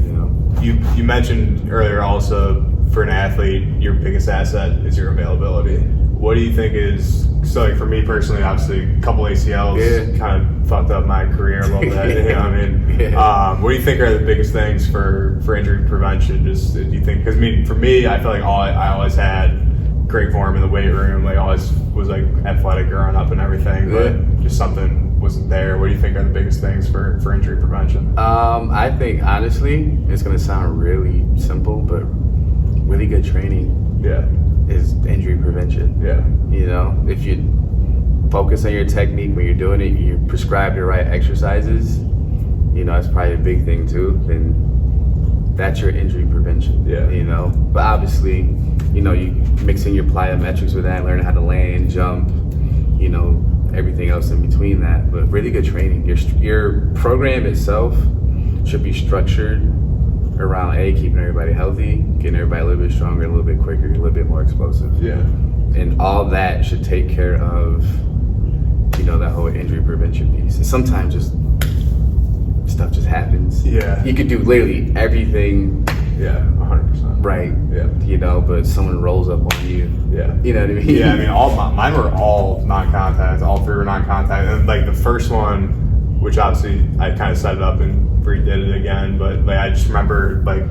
You know, you mentioned earlier also, for an athlete, your biggest asset is your availability. What do you think is, so like for me personally, obviously a couple ACLs kind of fucked up my career a little bit. You know what I mean? What do you think are the biggest things for injury prevention? Just, do you think, because I mean, for me, I feel like I always had great form in the weight room, like always was like athletic growing up and everything, but just something wasn't there. What do you think are the biggest things for injury prevention? I think honestly, it's gonna sound really simple, but really good training is injury prevention. Yeah. You know, if you focus on your technique when you're doing it, you prescribe the right exercises, you know, that's probably a big thing too, then that's your injury prevention. Yeah. You know, but obviously, you know, you mix in your plyometrics with that, learning how to land, jump, you know, everything else in between that. But really good training. Your program itself should be structured around keeping everybody healthy, getting everybody a little bit stronger, a little bit quicker, a little bit more explosive. Yeah. And all that should take care of, you know, that whole injury prevention piece. And sometimes just stuff just happens. Yeah. You could do literally everything. Yeah, 100%. Right. Yeah. You know, but someone rolls up on you. Yeah. You know what I mean? Yeah, I mean, mine were all non-contact. All 3 were non-contact. And like the first one, which obviously I kind of set it up and redid it again, but like I just remember like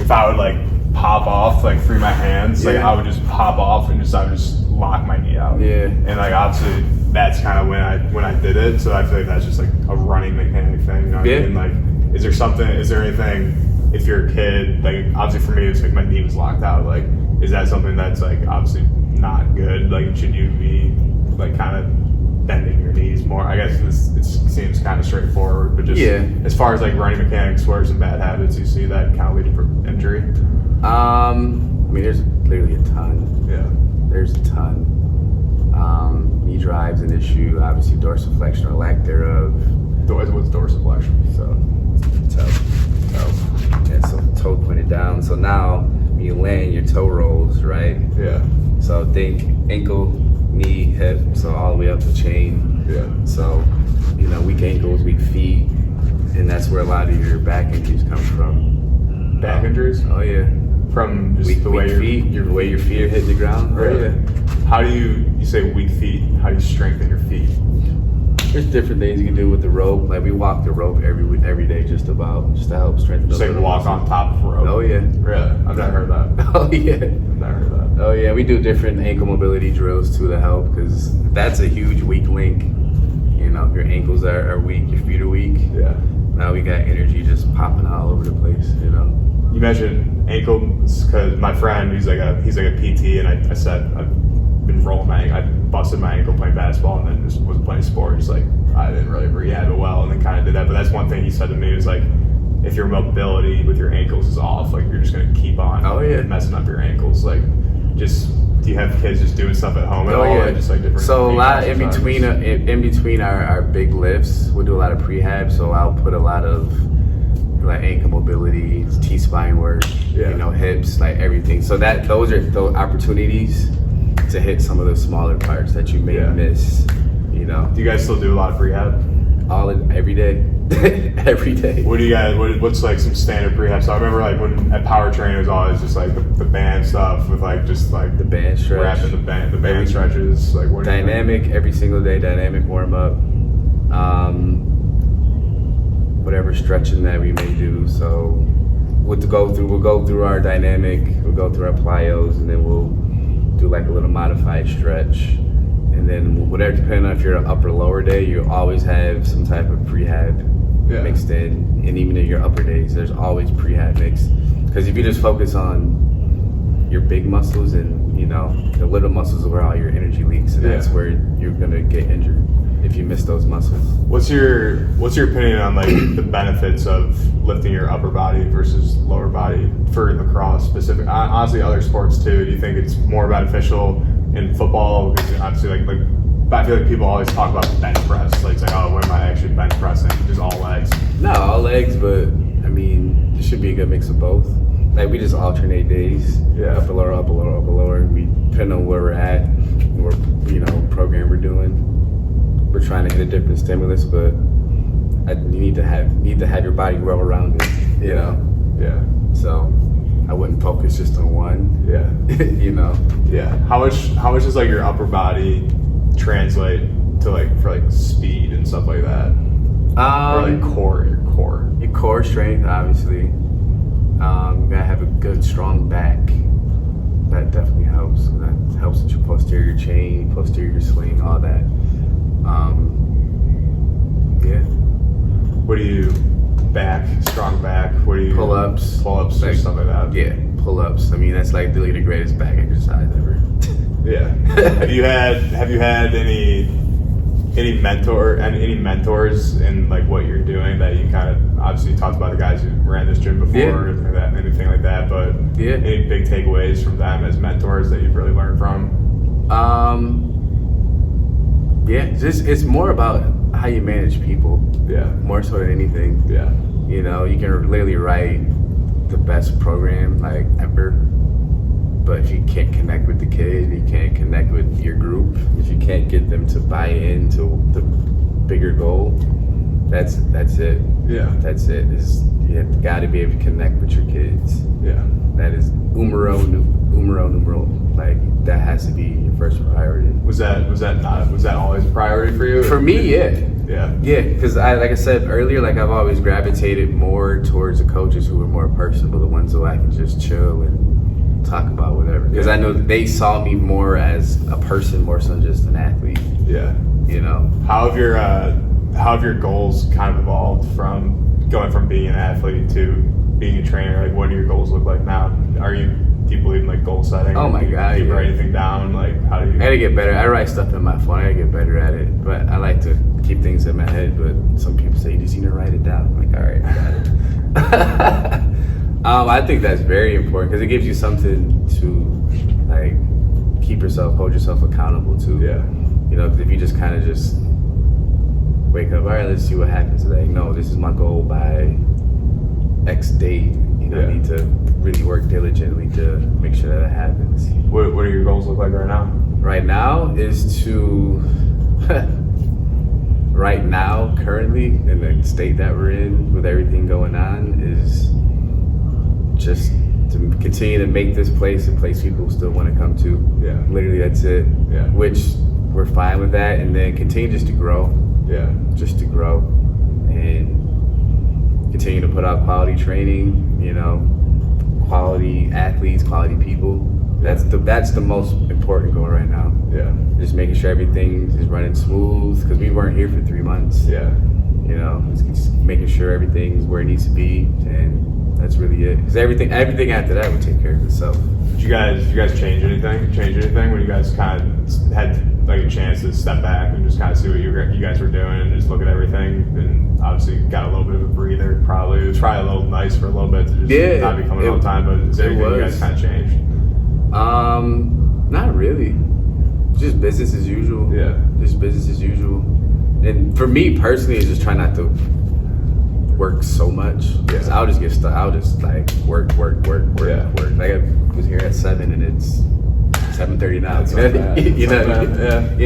if I would like pop off like through my hands, like I would just pop off and I would just lock my knee out. Yeah. And like obviously that's kind of when I did it. So I feel like that's just like a running mechanic thing. You know what I mean? Like, is there anything? If you're a kid, like obviously for me, it's like my knee was locked out. Like, is that something that's like obviously not good? Like, should you be like kind of bending your knees more? I guess it seems kind of straightforward, but just as far as like running mechanics, swerves, and bad habits, you see that kind of lead to injury. I mean, there's literally a ton. Yeah, there's a ton. Knee drive's an issue. Obviously, dorsiflexion or lack thereof. What's dorsiflexion? So, toe. Yeah, so toe pointed down. So now when you land, your toe rolls, right? Yeah. So think ankle, knee, hip, so all the way up the chain. Yeah. So, you know, weak ankles, weak feet, and that's where a lot of your back injuries come from. Back injuries? Oh yeah. From just the way the way your feet are hitting the ground. Right. Yeah. How do you say weak feet? How do you strengthen your feet? There's different things you can do with the rope. Like we walk the rope every day, just to help strengthen. Just like walk on top of a rope. Oh yeah. Really? I've never heard that. Oh yeah. I've never heard that. Oh yeah. We do different ankle mobility drills too to help, because that's a huge weak link. You know, if your ankles are weak, your feet are weak. Yeah. Now we got energy just popping all over the place. You know. You mentioned ankles because my friend, he's like a PT, and I said I've been rolling I busted my ankle playing basketball, and then just wasn't playing sport. Just like I didn't really rehab it well, and then kind of did that. But that's one thing he said to me was like, if your mobility with your ankles is off, like you're just gonna keep on messing up your ankles. Like, just do you have kids just doing stuff at home at all? Yeah. Just like different. So a lot in between our big lifts, we'll do a lot of prehab. So I'll put a lot of like ankle mobility, T-spine work, you know, hips, like everything. So those are those opportunities to hit some of the smaller parts that you may miss. You know. Do you guys still do a lot of prehab? Every day. Every day. What do you guys? What's like some standard prehab? So I remember like when at power training it was always just like the band stuff with like just like the band stretch, wrapping the band stretches. Like what? Dynamic every single day. Dynamic warm up. Whatever stretching that we may do. So we'll go through our dynamic. We'll go through our plyos, and then we'll do like a little modified stretch. And then whatever, depending on if you're an upper or lower day, you always have some type of prehab mixed in. And even in your upper days, there's always prehab mixed. Because if you just focus on your big muscles, and you know the little muscles are where all your energy leaks, and that's where you're gonna get injured if you miss those muscles. What's your opinion on like the benefits of lifting your upper body versus lower body for lacrosse specific? Honestly, other sports too. Do you think it's more beneficial in football? Because obviously, like I feel like people always talk about the bench press. Like it's like, oh, when am I actually bench pressing? Just all legs. No, all legs, but I mean, it should be a good mix of both. Like we just alternate days. Yeah. Upper lower, upper lower, upper lower. We depend on where we're at, program we're doing. We're trying to hit a different stimulus, but you need to have your body well rounded. You know. Yeah. So I wouldn't focus just on one. Yeah. You know. Yeah. How much does like your upper body translate to like for like speed and stuff like that? Or like your core strength, obviously. You gotta have a good strong back. That definitely helps. That helps with your posterior chain, posterior sling, all that. What do you strong back? What do you pull-ups, or stuff like that? Yeah, pull-ups. I mean, that's like really the greatest back exercise ever. Yeah. Have you had any mentors in like what you're doing that you kind of obviously talked about the guys who ran this gym before or anything like that, but any big takeaways from them as mentors that you've really learned from? It's more about how you manage people. Yeah. More so than anything. Yeah. You know, you can literally write the best program like ever, but if you can't connect with the kid, you can't connect with your group, if you can't get them to buy into the bigger goal, that's it. Yeah. That's it. You have got to be able to connect with your kids. Yeah. That is numero. Like that has to be your first priority. Was that always a priority for you? For me, yeah. Yeah. Yeah, because like I said earlier, like I've always gravitated more towards the coaches who were more personable, the ones who I can just chill and talk about whatever. Because I know that they saw me more as a person, more so than just an athlete. Yeah. You know. How have your goals kind of evolved from going from being an athlete to being a trainer? Like, what do your goals look like now? Do you believe in like goal setting? Oh my God! Do you write anything down? Like, how do you? I gotta get better. I write stuff in my phone. I gotta get better at it. But I like to keep things in my head. But some people say you just need to write it down. I'm like, all right, I got it. I think that's very important because it gives you something to like hold yourself accountable to. Yeah. You know, if you just kind of just wake up, all right, let's see what happens today. No, this is my goal by X date. You know, I need to really work diligently to make sure that happens. What do your goals look like right now? Right now is to, currently, in the state that we're in, with everything going on, is just to continue to make this place a place people still want to come to. Yeah. Literally, that's it. Yeah. Which, we're fine with that, and then continue just to grow. Yeah. Just to grow. And continue to put out quality training, you know, quality athletes, quality people. That's the most important goal right now. Yeah. Just making sure everything is running smooth because we weren't here for 3 months. Yeah. You know, just making sure everything's where it needs to be, and that's really it. Because everything after that would take care of itself. Did you guys change anything? When you guys kind of had like a chance to step back and just kind of see what you guys were doing and just look at everything, and obviously got a little bit of a breather. Probably it was probably a little nice for a little bit to just not be coming all the time. But is there anything you guys kind of changed? Not really. Just business as usual. Yeah. Just business as usual. And for me personally, it's just try not to work so much. Because I'll just get stuck. I'll just like work. Like I was here at 7 and it's 7:30 now. You know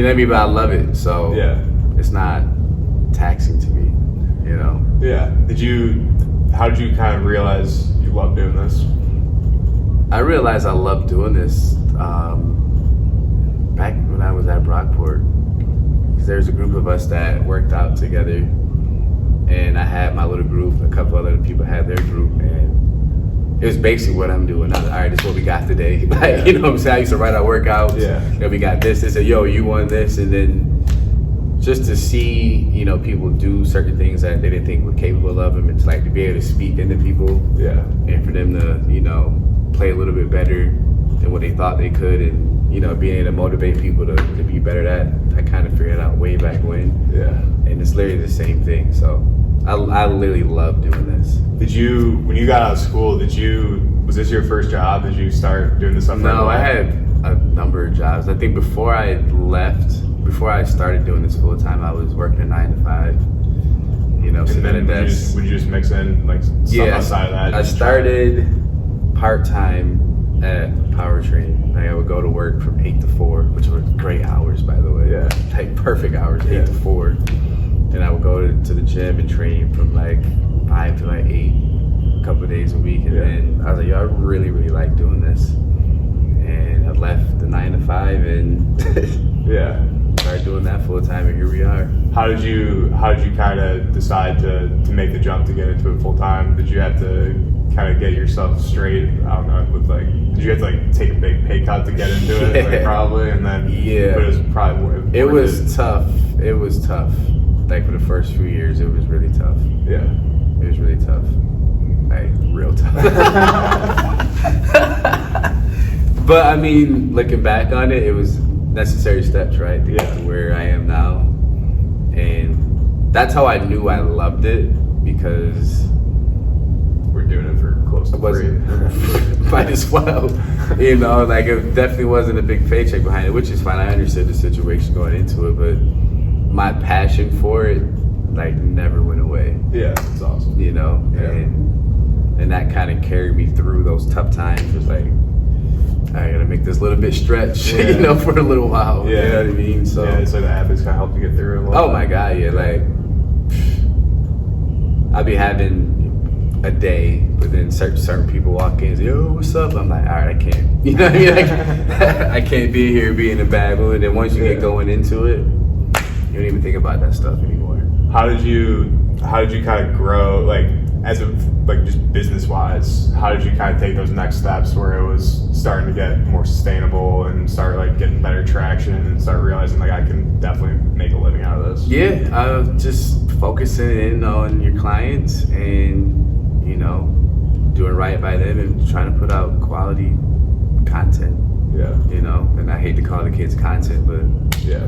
what I mean? But I love it. So it's not taxing to me, you know? Yeah. How did you kind of realize you love doing this? I realized I love doing this back when I was at Brockport. Because there's a group of us that worked out together, and I had my little group, a couple other people had their group, and it was basically what I'm doing. All right, this is what we got today. Like, you know what I'm saying? I used to write our workouts. Yeah. You know, we got this, and yo, you won this, and then just to see, you know, people do certain things that they didn't think were capable of them, and to like to be able to speak into people. Yeah. And for them to, you know, play a little bit better than what they thought they could, and you know, being able to motivate people to be better at that. I kind of figured out way back when. Yeah. And it's literally the same thing. So I literally love doing this. When you got out of school, was this your first job? Did you start doing this stuff? No, I had a number of jobs. I think before I started doing this full time, I was working a 9 to 5. You know, sitting at a desk. Would you just mix in like stuff outside of that? I started part-time at Power Training. Like I would go to work from 8 to 4, which were great hours, by the way. Yeah. Like perfect hours, 8 to 4. And I would go to the gym and train from like 5 to like 8, a couple of days a week. And then I was like, yo, I really, really like doing this. And I left the 9 to 5 and started doing that full time, and here we are. How did you kind of decide to make the jump to get into it full time? Did you have to kind of get yourself straight? I don't know. Did you have to like take a big pay cut to get into it? Like, probably, and then but it was probably it was tough. It was tough. Like for the first few years, it was really tough. Yeah, it was really tough. Like real tough. But I mean, looking back on it, it was necessary steps, right, to get to where I am now. And that's how I knew I loved it, because we're doing it for close to free. Might as well. You know, like it definitely wasn't a big paycheck behind it, which is fine. I understood the situation going into it, but my passion for it like never went away. Yeah, it's awesome. You know, and that kind of carried me through those tough times. It was like, I gotta make this little bit stretch, you know, for a little while. Yeah. You know what I mean? So so the athletes kind of helped you get through it a little bit. Oh my God, like I'll be having a day, but then certain people walk in and say, "Yo, what's up?" I'm like, all right, I can't. You know what I mean? Like, I can't be here, be in a bad mood. And once you get going into it, you don't even think about that stuff anymore. How did you kind of grow, like, as of like just business wise? How did you kind of take those next steps where it was starting to get more sustainable and start like getting better traction and start realizing like I can definitely make a living out of this? Yeah, just focusing in on your clients and, you know, doing right by them and trying to put out quality content. Yeah. You know, and I hate to call the kids content, but yeah,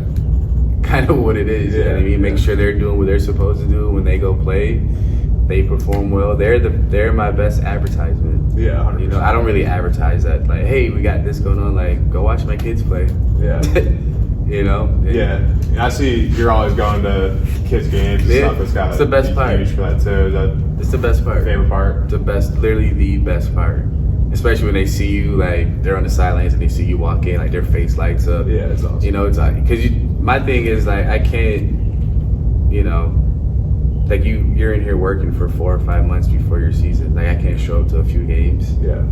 kind of what it is. You know what I mean? Make sure they're doing what they're supposed to do when they go play. They perform well. They're my best advertisement. Yeah, 100%. You know, I don't really advertise that. Like, hey, we got this going on. Like, go watch my kids play. Yeah. You know. Yeah. And I see you're always going to kids games and stuff. It's got it's the best part. Huge for that too. Is that it's the best part. Favorite part. The best, literally the best part. Especially when they see you, like they're on the sidelines and they see you walk in, like their face lights up. Yeah, it's awesome. You know, it's like because my thing is like I can't, you know. Like you're in here working for 4 or 5 months before your season. Like I can't show up to a few games. Yeah.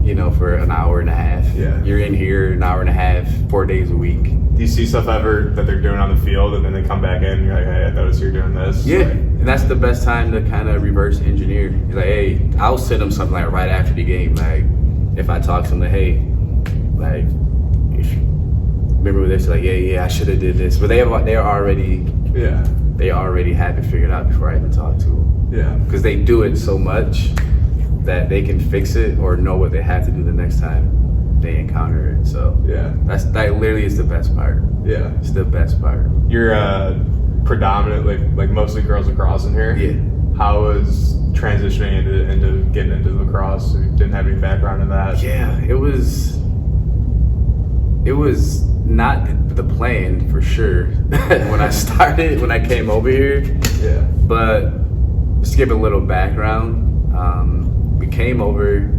You know, for an hour and a half. Yeah. You're in here an hour and a half, 4 days a week. Do you see stuff ever that they're doing on the field and then they come back in and you're like, hey, I noticed you're doing this? Yeah. Like, And that's the best time to kind of reverse engineer. You're like, hey, I'll send them something like right after the game. Like if I talk to them, like, hey, like, if you remember this, like, yeah, I should have did this. But they're already have it figured out before I even talk to them. Yeah. Because they do it so much that they can fix it or know what they have to do the next time they encounter it. So yeah, that literally is the best part. Yeah, it's the best part. You're predominantly like mostly girls lacrosse in here. Yeah. How was transitioning into getting into lacrosse? You didn't have any background in that. Yeah, it was not the plan for sure when I came over here. Yeah. But just give a little background. We came over.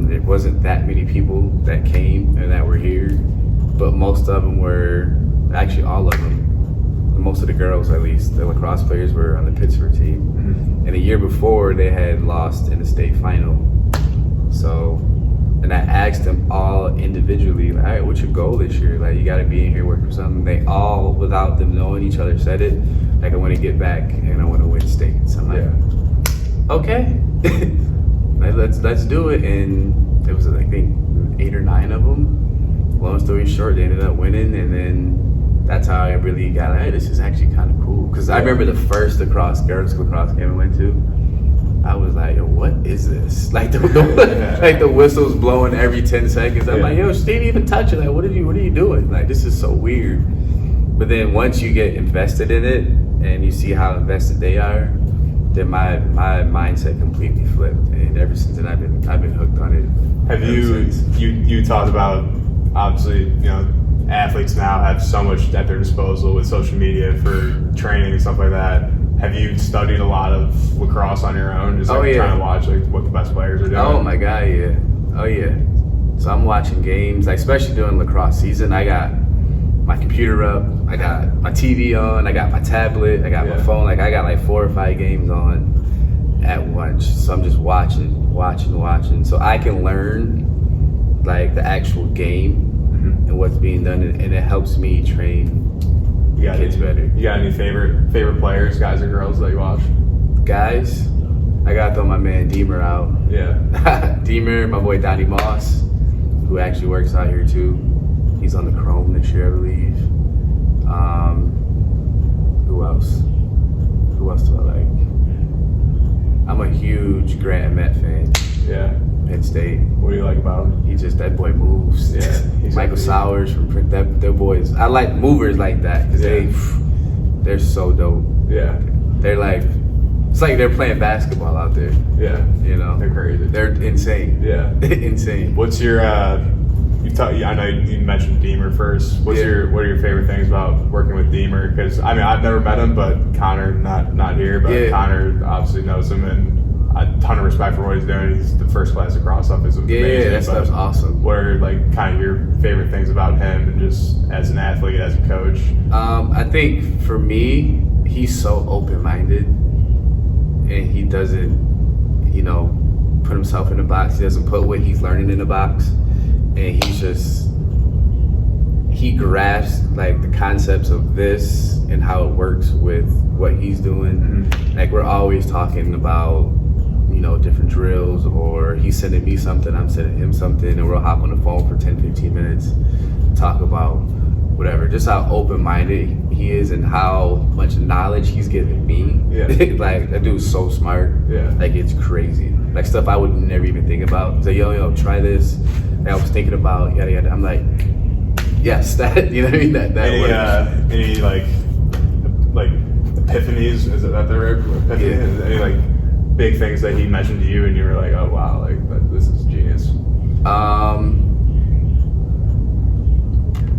There wasn't that many people that came and that were here, but most of them were, actually all of them, most of the girls at least, the lacrosse players were on the Pittsburgh team. Mm-hmm. And the year before they had lost in the state final. So, and I asked them all individually, like, all right, what's your goal this year? Like, you got to be in here working for something. They all, without them knowing each other, said it. Like, I want to get back and I want to win states. I'm like, okay, let's do it. And it was, I think, 8 or 9 of them. Long story short, they ended up winning, and then that's how I really got, like, hey, this is actually kind of cool. Because I remember the first girls lacrosse game I went to, I was like, yo, what is this? Like like the whistle's blowing every 10 seconds. I'm like, yo, she didn't even touch it. Like, what are you doing? Like, this is so weird. But then once you get invested in it and you see how invested they are, then my mindset completely flipped. And ever since then, I've been hooked on it. Have you talked about, obviously, you know, athletes now have so much at their disposal with social media for training and stuff like that. Have you studied a lot of lacrosse on your own? Just trying to watch like what the best players are doing? Oh my God, yeah. Oh yeah. So I'm watching games, like, especially during lacrosse season. I got my computer up, I got my TV on, I got my tablet, I got my phone. Like I got like 4 or 5 games on at once. So I'm just watching. So I can learn like the actual game and what's being done, and it helps me train kids better. You got any favorite players, guys or girls that you watch? Guys, I gotta throw my man Deemer out. Yeah. Deemer, my boy Donnie Moss, who actually works out here too. He's on the Chrome this year, I believe. Who else? Who else do I like? I'm a huge Grant Met fan. Yeah. Penn State. What do you like about him? That boy moves. Yeah. Michael Sowers from their boys. I like movers like that because they're so dope. Yeah. They're like, it's like they're playing basketball out there. Yeah. You know. They're crazy. They're insane. Yeah. Insane. What's your I know you mentioned Deemer first. What are your favorite things about working with Deemer? Because I mean, I've never met him, but Connor not here, but Connor obviously knows him, and a ton of respect for what he's doing. He's the first class across up. Is amazing. Yeah, that stuff's awesome. What are like kind of your favorite things about him, and just as an athlete, as a coach? I think for me, he's so open-minded. and he doesn't, you know, put himself in a box. He doesn't put what he's learning in a box, and he grasps like the concepts of this and how it works with what he's doing. Mm-hmm. Like we're always talking about, you know, different drills, or he's sending me something, I'm sending him something, and we'll hop on the phone for 10-15 minutes, talk about whatever. Just how open-minded he is and how much knowledge he's giving me. Yeah. Like that dude's so smart. Yeah. Like it's crazy. Like stuff I would never even think about. He's like, yo, try this. And I was thinking about yada yada. I'm like, yes, that, you know what I mean? That works. Any like epiphanies? Is that the right epiphany? Yeah. Any like big things that he mentioned to you and you were like, oh wow, like this is genius? I'm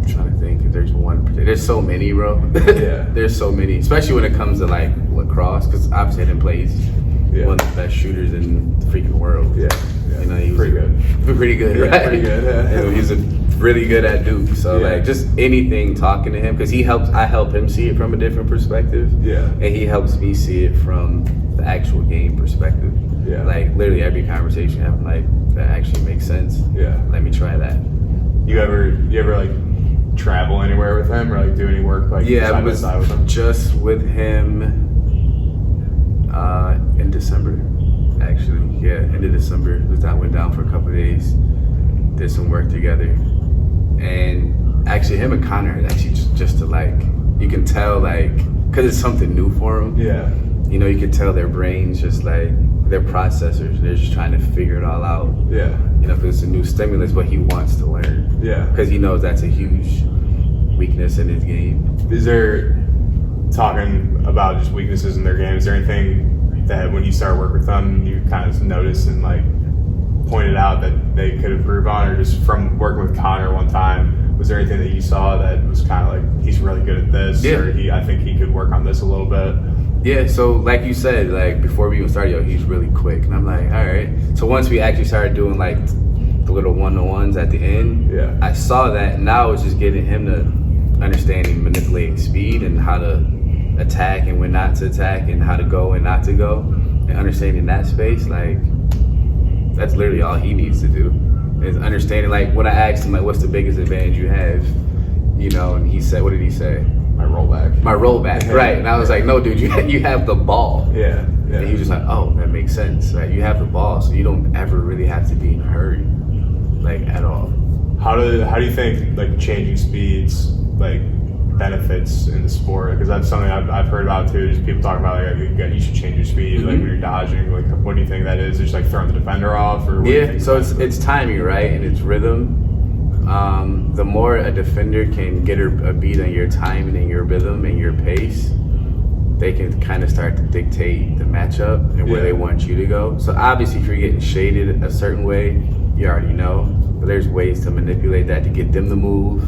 trying to think if there's one. There's so many, bro. Yeah. There's so many, especially when it comes to like lacrosse, because obviously I didn't play. He's one of the best shooters in the freaking world. Yeah. You know, he was pretty good. Pretty good, Yeah, right? pretty good. Yeah. You know, he's really good at Duke. So like just anything talking to him, because I help him see it from a different perspective. Yeah. And he helps me see it from the actual game perspective. Yeah. Like literally every conversation I'm like, that actually makes sense. Yeah. Let me try that. You ever like travel anywhere with him, or like do any work like side by side with him? Just with him in December, actually. Yeah, end of December. Went down for a couple of days, did some work together, and actually him and Connor actually just to like, you can tell like, because it's something new for him. Yeah. You know, you can tell their brains just like, they're processors. They're just trying to figure it all out. Yeah. You know, because it's a new stimulus, but he wants to learn. Yeah. Because he knows that's a huge weakness in his game. Is there, talking about just weaknesses in their game, is there anything that when you start working with them, you kind of noticed and like pointed out that they could improve on, or just from working with Connor one time, was there anything that you saw that was kind of like, he's really good at this, or I think he could work on this a little bit? Yeah, so like you said, like before we even started, he's really quick. And I'm like, all right. So once we actually started doing like the little one-to-ones at the end, I saw that, and now it's just getting him to understanding, manipulating speed and how to attack and when not to attack and how to go and not to go, and understanding that space. Like that's literally all he needs to do, is understanding. Like when I asked him like, what's the biggest advantage you have, you know, and he said, what did he say? My rollback, right? And I was like, no, dude, you have the ball. Yeah. And he was just like, oh, that makes sense, right? You have the ball, so you don't ever really have to be in a hurry, like at all. How do you think like changing speeds like benefits in the sport? Because that's something I've heard about too. Just people talking about like you should change your speed, like when you're dodging. Like, what do you think that is? Just like throwing the defender off, or what do you think so it's timing, right? And it's rhythm. The more a defender can get a beat on your timing and your rhythm and your pace, they can kind of start to dictate the matchup and where they want you to go. So obviously, if you're getting shaded a certain way, you already know. But there's ways to manipulate that to get them to move,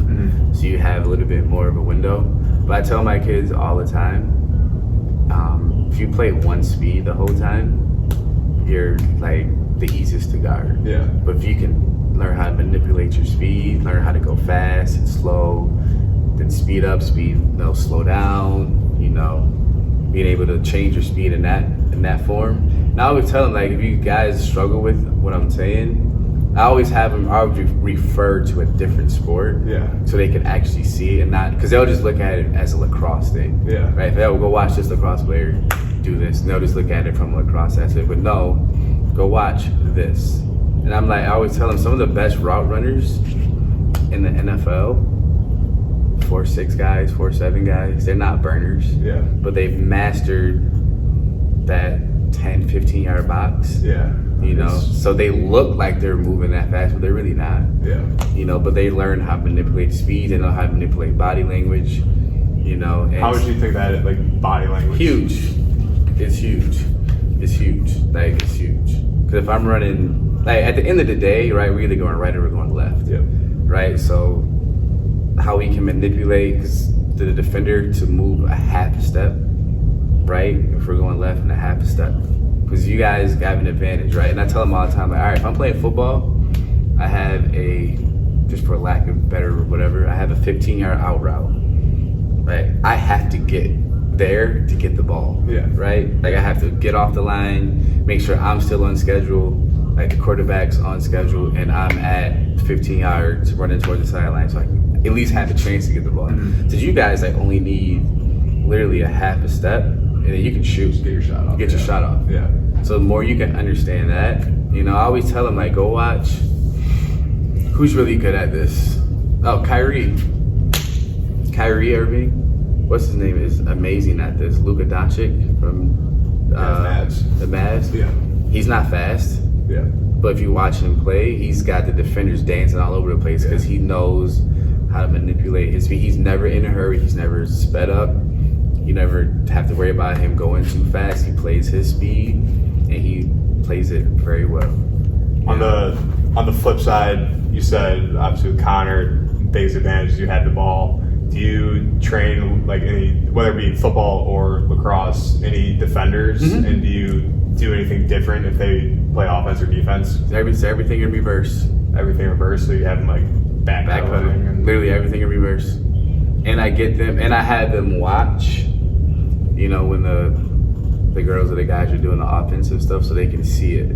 so you have a little bit more of a window. But I tell my kids all the time, if you play one speed the whole time, you're like the easiest to guard. Yeah. But if you can learn how to manipulate your speed, learn how to go fast and slow, then speed up, slow down, you know, being able to change your speed in that form. And I always tell them, like, if you guys struggle with what I'm saying, I always have them, I would refer to a different sport, so they can actually see it, and not, because they'll just look at it as a lacrosse thing, right? They'll go watch this lacrosse player do this, and they'll just look at it from a lacrosse aspect, but no, go watch this. And I'm like, I always tell them, some of the best route runners in the NFL, 4'6" guys, 4'7" guys, they're not burners, but they've mastered that 10, 15-yard box. You know, so they look like they're moving that fast, but they're really not. You know, but they learn how to manipulate speed, they know how to manipulate body language, you know. And how would you think that, like, body language? Huge. It's huge. It's huge. Like, it's huge. Because if I'm running, like, at the end of the day, right, we're either going right or we're going left. Right? So how we can manipulate the defender to move a half a step, right? If we're going left and a half a step. Because you guys have an advantage, right? And I tell them all the time, like, all right, if I'm playing football, I have just for lack of better or whatever, I have a 15-yard out route, right? I have to get there to get the ball. Yeah. Right? Like I have to get off the line, make sure I'm still on schedule, like the quarterback's on schedule, and I'm at 15 yards running towards the sideline so I can at least have a chance to get the ball. So you guys like only need literally a half a step and then you can shoot. Just get your shot off. Get your shot off. Yeah. So the more you can understand that, I always tell them like, go watch who's really good at this. Oh, Kyrie Irving, what's his name, is amazing at this. Luka Doncic from the Mavs. Yeah. He's not fast. Yeah. But if you watch him play, he's got the defenders dancing all over the place because he knows how to manipulate his feet. He's never in a hurry. He's never sped up. You never have to worry about him going too fast. He plays his speed, and he plays it very well. On the flip side, you said obviously with Connor, biggest advantage is you had the ball. Do you train like whether it be football or lacrosse, any defenders, and do you do anything different if they play offense or defense? Everything in reverse. Everything in reverse, so you have them like backpedaling and literally everything in reverse. And I get them, and I had them watch, when the girls or the guys are doing the offensive stuff, so they can see it.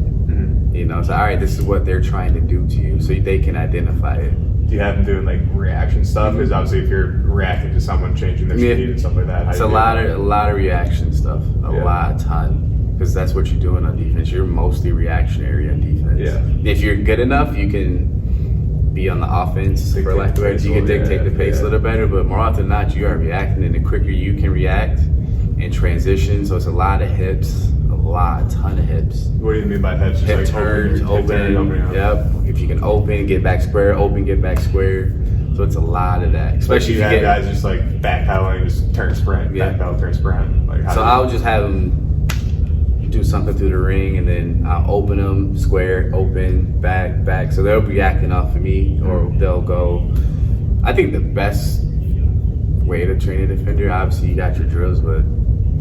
So all right, this is what they're trying to do to you, so they can identify it. Do you have them doing like reaction stuff? Because obviously, if you're reacting to someone changing their speed and stuff like that, it's a lot of reaction stuff, a ton. Because that's what you're doing on defense. You're mostly reactionary on defense. Yeah. If you're good enough, you can be on the offense, for lack of words. You can dictate the pace a little better, but more often than not, you are reacting, and the quicker you can react and transition. So it's a lot of hips, ton of hips. What do you mean by hips? Hip turns, open. Yep. If you can open, get back square, open, get back square. So it's a lot of that. Especially if you have guys just like backpedaling, just turn sprint, backpedal, turn sprint. So I'll just have them do something through the ring, and then I'll open them, square, open, back. So they'll be acting off of me, or they'll go. I think the best way to train a defender, obviously you got your drills, but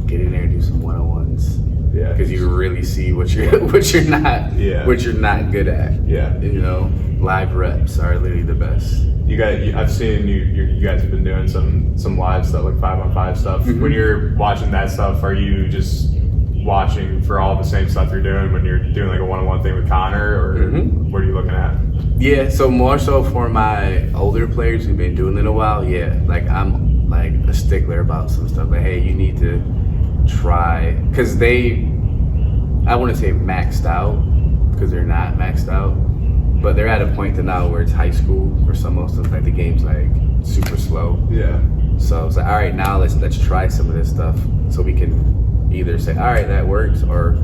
get in there and do some one-on-ones. Yeah. Because you really see what you're not good at. Yeah. Live reps are literally the best. I've seen you guys have been doing some live stuff, like 5-on-5 stuff. When you're watching that stuff, are you just watching for all the same stuff you're doing when you're doing like a one-on-one thing with Connor, or what are you looking at? Yeah, so more so for my older players who've been doing it a while, like I'm like a stickler about some stuff. Like, hey, you need to try, because I wouldn't say maxed out, because they're not maxed out, but they're at a point to now where it's high school for most of them, like the game's like super slow. Yeah. So it's like, all right, now let's try some of this stuff, so we can either say, all right, that works, or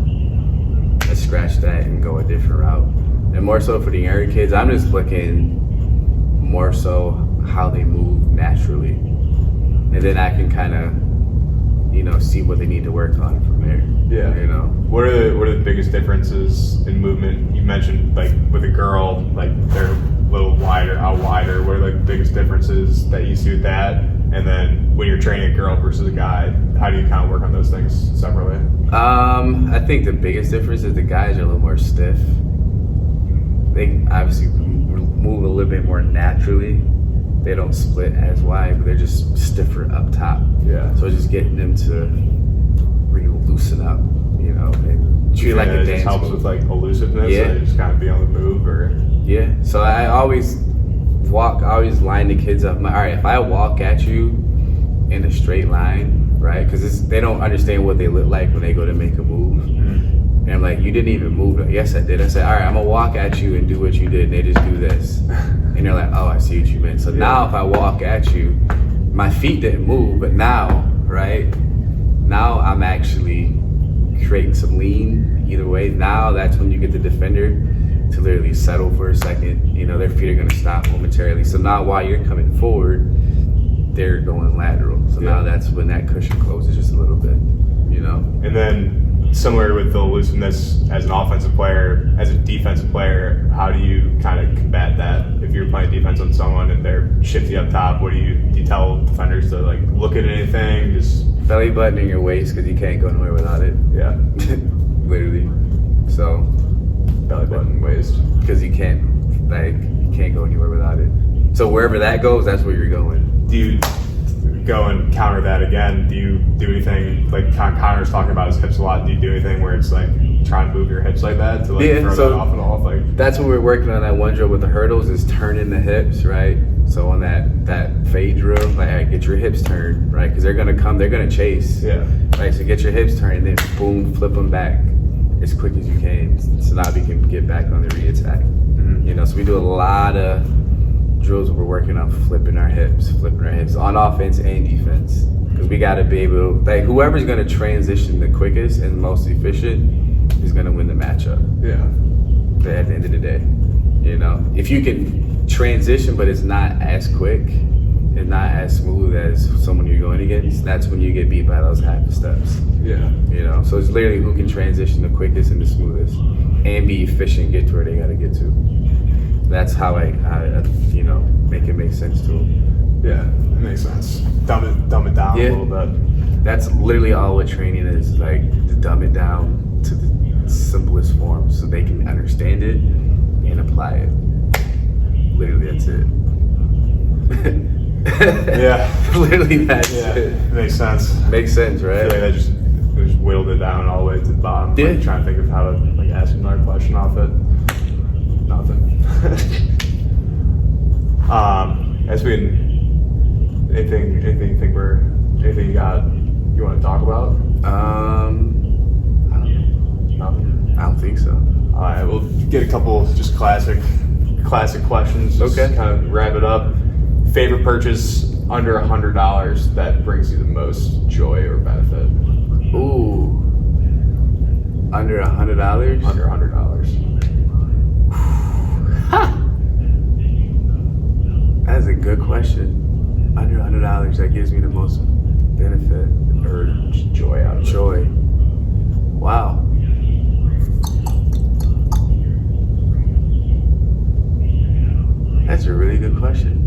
let's scratch that and go a different route. And more so for the younger kids, I'm just looking more so how they move naturally, and then I can kind of see what they need to work on from there. Yeah. What are the biggest differences in movement? You mentioned like with a girl, like they're a little out wider. What are like the biggest differences that you see with that? And then when you're training a girl versus a guy, how do you kind of work on those things separately? I think the biggest difference is the guys are a little more stiff. They obviously move a little bit more naturally. They don't split as wide, but they're just stiffer up top. Yeah. So just getting them to really loosen up, and treat it like a dance. It helps move. With like elusiveness. Yeah. So just kind of be on the move, or. Yeah. So I always line the kids up. I'm like, all right, if I walk at you in a straight line, right? Because they don't understand what they look like when they go to make a move. And I'm like, you didn't even move. Yes, I did. I said, all right, I'm gonna walk at you and do what you did, and they just do this. And they're like, oh, I see what you meant. So now if I walk at you, my feet didn't move, but now, right? Now I'm actually creating some lean either way. Now that's when you get the defender to literally settle for a second. Their feet are gonna stop momentarily. So now while you're coming forward, they're going lateral. So now that's when that cushion closes just a little bit, And then similar with the elusiveness as an offensive player, as a defensive player, how do you kind of combat that? If you're playing defense on someone and they're shifty up top, do you tell defenders to like look at anything? Just belly button in your waist, because you can't go anywhere without it. Yeah. Literally. So belly button waist. Because you can't go anywhere without it. So wherever that goes, that's where you're going. Do you go and counter that again, do you do anything like Connor's talking about his hips a lot? Do you do anything where it's like trying to move your hips like that to like throw that off and off? Like that's what we're working on. That one drill with the hurdles is turning the hips, right? So on that fade drill, like, all right, get your hips turned, right? Because they're gonna chase. Yeah. Right. So get your hips turned, and then boom, flip them back as quick as you can, so now we can get back on the re-attack. Mm-hmm. You know, so we do a lot of drills where we're working on flipping our hips on offense and defense, because we got to be able to, like, whoever's going to transition the quickest and most efficient is going to win the matchup. Yeah. At the end of the day, you know, if you can transition but it's not as quick and not as smooth as someone you're going against, that's when you get beat by those half steps. Yeah. You know, so it's literally who can transition the quickest and the smoothest and be efficient, get to where they got to get to. That's how I you know, make it make sense to them. Yeah, it makes sense. Dumb it down a little bit. That's literally all what training is, like, to dumb it down to the simplest form so they can understand it and apply it. Literally, that's it. Yeah. Literally, that's it. It makes sense. Makes sense, right? I feel like they just whittled it down all the way to the bottom. Yeah. Like, trying to think of how to like ask another question off it. Nothing. As we anything you want to talk about? I don't know. Nothing. I don't think so. All right, we'll get a couple just classic questions. Just Okay. kind of wrap it up. Favorite purchase under $100 that brings you the most joy or benefit? Ooh. Under $100? Under $100. That's a good question. Under $100 that gives me the most benefit or Joy out of it. joy. Wow. That's a really good question.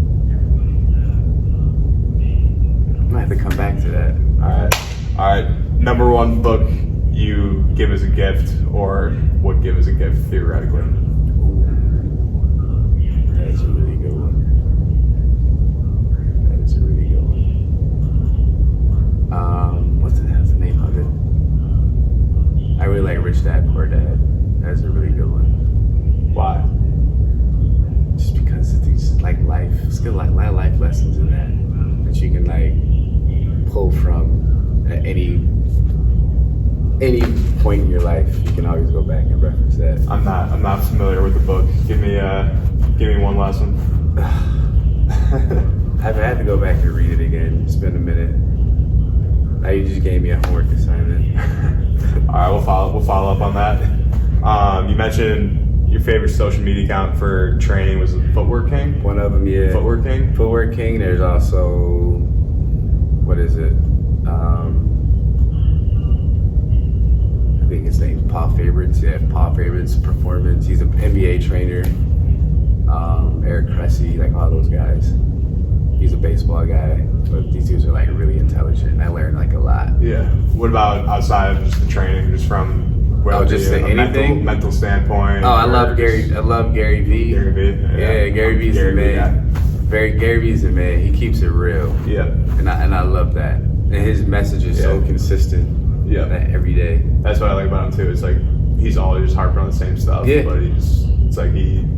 I might have to come back to that. All right. Number one book you give as a gift or would give as a gift theoretically? That's a really good one. That is a really good one. What's the name of it? I really like Rich Dad Poor Dad. That's a really good one. Why? Just because it's like life, it's got like a lot of life lessons in that you can like pull from at any point in your life. You can always go back and reference that. I'm not familiar with the book. Give me one lesson. I've had to go back and read it again. Spend a minute. Now you just gave me a homework assignment. All right, we'll follow up on that. You mentioned your favorite social media account for training was Footwork King. One of them, yeah. Footwork King. Footwork King. There's also, what is it? I think his name's Paul Favorites. Yeah, Paul Favorites Performance. He's an NBA trainer. Eric Cressy, like all those guys. He's a baseball guy, but these dudes are like really intelligent. I learned like a lot. Yeah. What about outside of just the training, just from just anything? mental standpoint? Oh, I love Gary V. Gary V. Yeah, Gary V's the man. Gary V's the man. He keeps it real. Yeah. And I love that. And his message is so consistent. Yeah. Every day. That's what I like about him too. It's like he's always just harping on the same stuff. Yeah. But it's like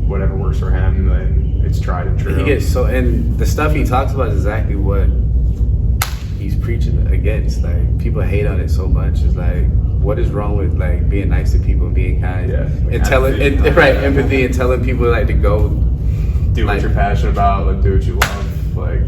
whatever works for him, and it's tried and true. He gets and the stuff he talks about is exactly what he's preaching against. Like, people hate on it so much. It's like, what is wrong with like being nice to people and being kind? Yeah. Like and telling empathy and telling people like to go do what you're passionate about, like do what you love, like.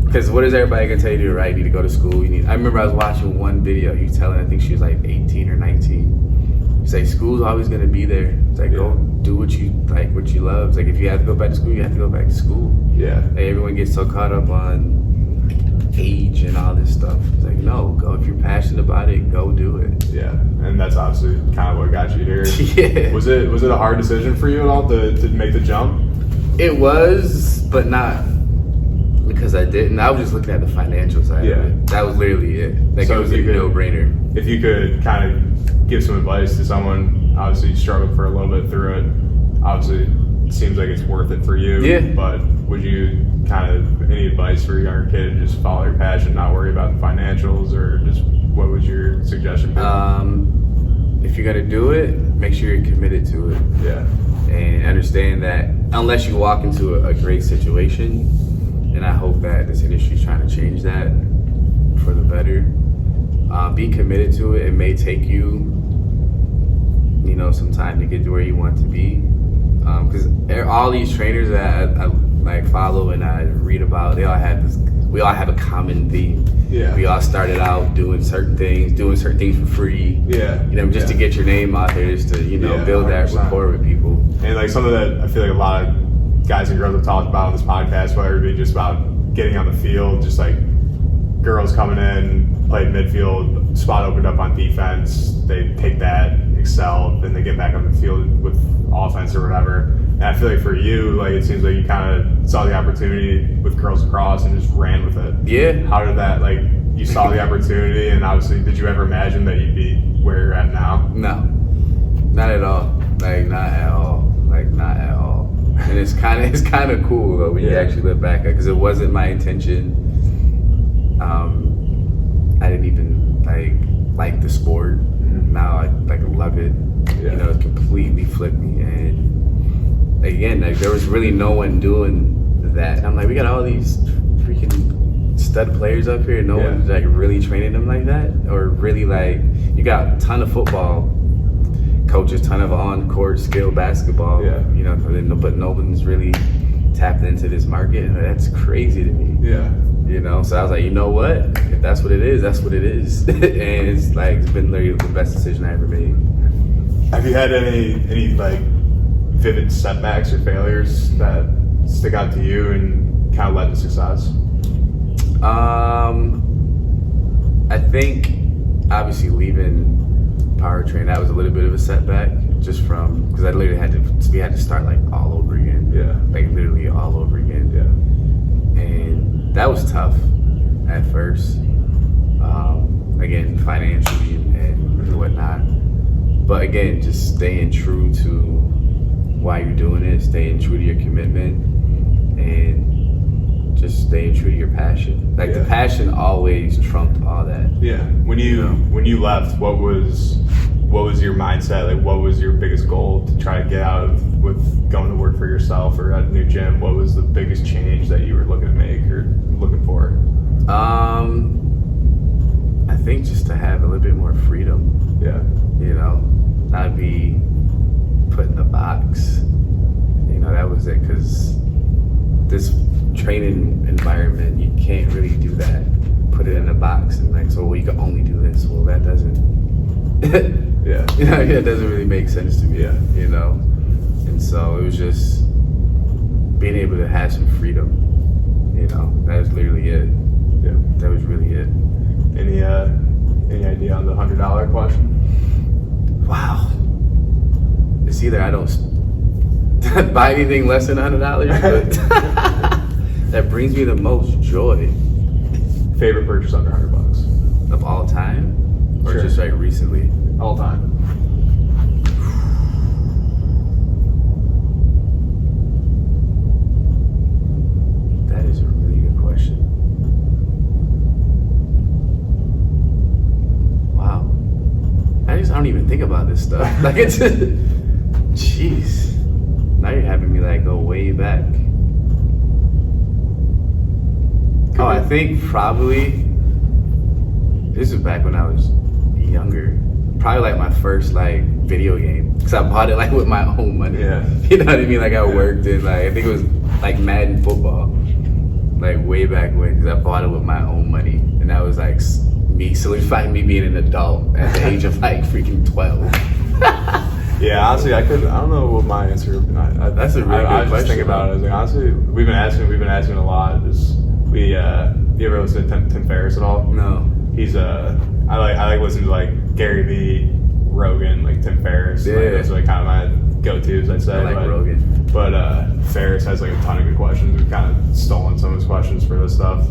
Because what is everybody gonna tell you to do, right? You need to go to school. I remember I was watching one video. He was telling, I think she was like 18 or 19. He's like, school's always gonna be there. It's like, go do what you like, what you love. It's like, if you have to go back to school, you have to go back to school. Yeah. Like, everyone gets so caught up on age and all this stuff. It's like, no, go. If you're passionate about it, go do it. Yeah, and that's obviously kind of what got you here. Yeah. Was it a hard decision for you at all to make the jump? It was, but not because I didn't. I was just looking at the financial side of it. That was literally it. Like, So it was a no-brainer. If you could kind of give some advice to someone, obviously you struggled for a little bit through it. Obviously, seems like it's worth it for you. Yeah. But would you any advice for a younger kid to just follow your passion, not worry about the financials, or just what was your suggestion? If you're gonna do it, make sure you're committed to it. Yeah. And understand that unless you walk into a great situation, and I hope that this industry is trying to change that for the better, be committed to it. It may take you, some time to get to where you want to be. Because all these trainers that I follow and I read about, we all have a common theme. Yeah. We all started out doing certain things for free. Yeah. Just to get your name out there, just to, build 100%. that rapport with people. And like something that I feel like a lot of guys and girls have talked about on this podcast, whether it be just about getting on the field, just like girls coming in, played midfield, spot opened up on defense, they take that, excel, then they get back on the field with offense or whatever. And I feel like for you, like it seems like you kind of saw the opportunity with girls lacrosse and just ran with it. Yeah. How did that, like, you saw the opportunity, and obviously, did you ever imagine that you'd be where you're at now? No, not at all. Like, not at all. Like, not at all. And it's kind of cool though when you actually look back at it, because it wasn't my intention. I didn't even like the sport. Now I love it. Yeah. It completely flipped me. And again, there was really no one doing that. I'm like, we got all these freaking stud players up here, and no one's really training them like that, or really you got a ton of football coaches, ton of on-court skill basketball. Yeah. But no one's really tapped into this market, and that's crazy to me. Yeah. So I was like, you know what? If that's what it is, that's what it is. And it's been literally the best decision I ever made. Have you had any vivid setbacks or failures that stick out to you and kind of led to success? I think obviously leaving powertrain, that was a little bit of a setback, just because I literally we had to start all over again. Yeah. Literally all over again. Yeah. And that was tough at first. Again, financially and whatnot. But again, just staying true to why you're doing it, staying true to your commitment, and just staying true to your passion. The passion always trumped all that. Yeah. When you left, what was your mindset? What was your biggest goal to try to get out of with going to work for yourself or at a new gym? What was the biggest change that you were looking to make or looking for? I think just to have a little bit more freedom. Yeah. Not be put in the box. That was it, because this training environment, you can't really do that. Put it in a box and you can only do this. Well, that doesn't. It doesn't really make sense to me. Yeah. And so it was just being able to have some freedom. That was literally it. Yeah. That was really it. Any idea on the $100 question? Wow. It's either I don't buy anything less than $100, but that brings me the most joy. Favorite purchase under $100 of all time, or Sure. just recently? all time? That is a really good question. Wow. I don't even think about this stuff. It's jeez. Now you're having me go way back. I think probably this is back when I was younger. Probably my first video game, because I bought it with my own money. Yeah. You know what I mean? I worked in I think it was Madden football, way back when, because I bought it with my own money, and that was me solidifying me being an adult at the age of freaking 12. Yeah, honestly, I don't know what my answer would be. That's a really good I was just question, thinking about it. Honestly, we've been asking a lot. You ever listen to Tim Ferriss at all? No. He's I listening to Gary Vee, Rogan, Tim Ferriss. Yeah. Those are kind of my go-tos, I'd say. I like Rogan. But Ferriss has a ton of good questions. We've kind of stolen some of his questions for this stuff.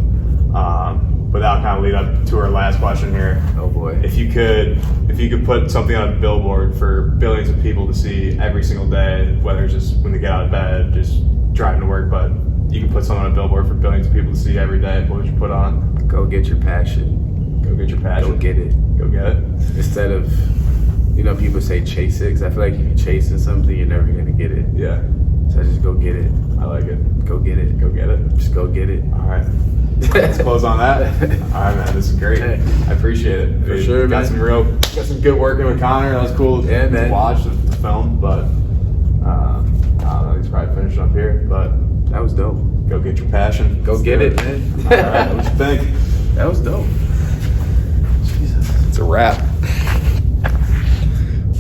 but that'll kind of lead up to our last question here. Oh boy. If you could put something on a billboard for billions of people to see every single day, whether it's just when they get out of bed, just driving to work, but you can put something on a billboard for billions of people to see every day, what would you put on? Go get your passion. Go get your passion. Go get it. Go get it. Instead of, people say chase it, 'cause I feel like if you're chasing something, you're never gonna get it. Yeah. So just go get it. I like it. Go get it. Go get it. Just go get it. All right. Let's close on that. All right, man. This is great. I appreciate it. For sure, got man. Got some good working with Connor. That was cool Yeah, to man. watch the film, but I don't know. He's probably finishing up here, but That was dope. go get your passion. Go Let's get do it, man. All right. What you think? That was dope. Jesus. It's a wrap.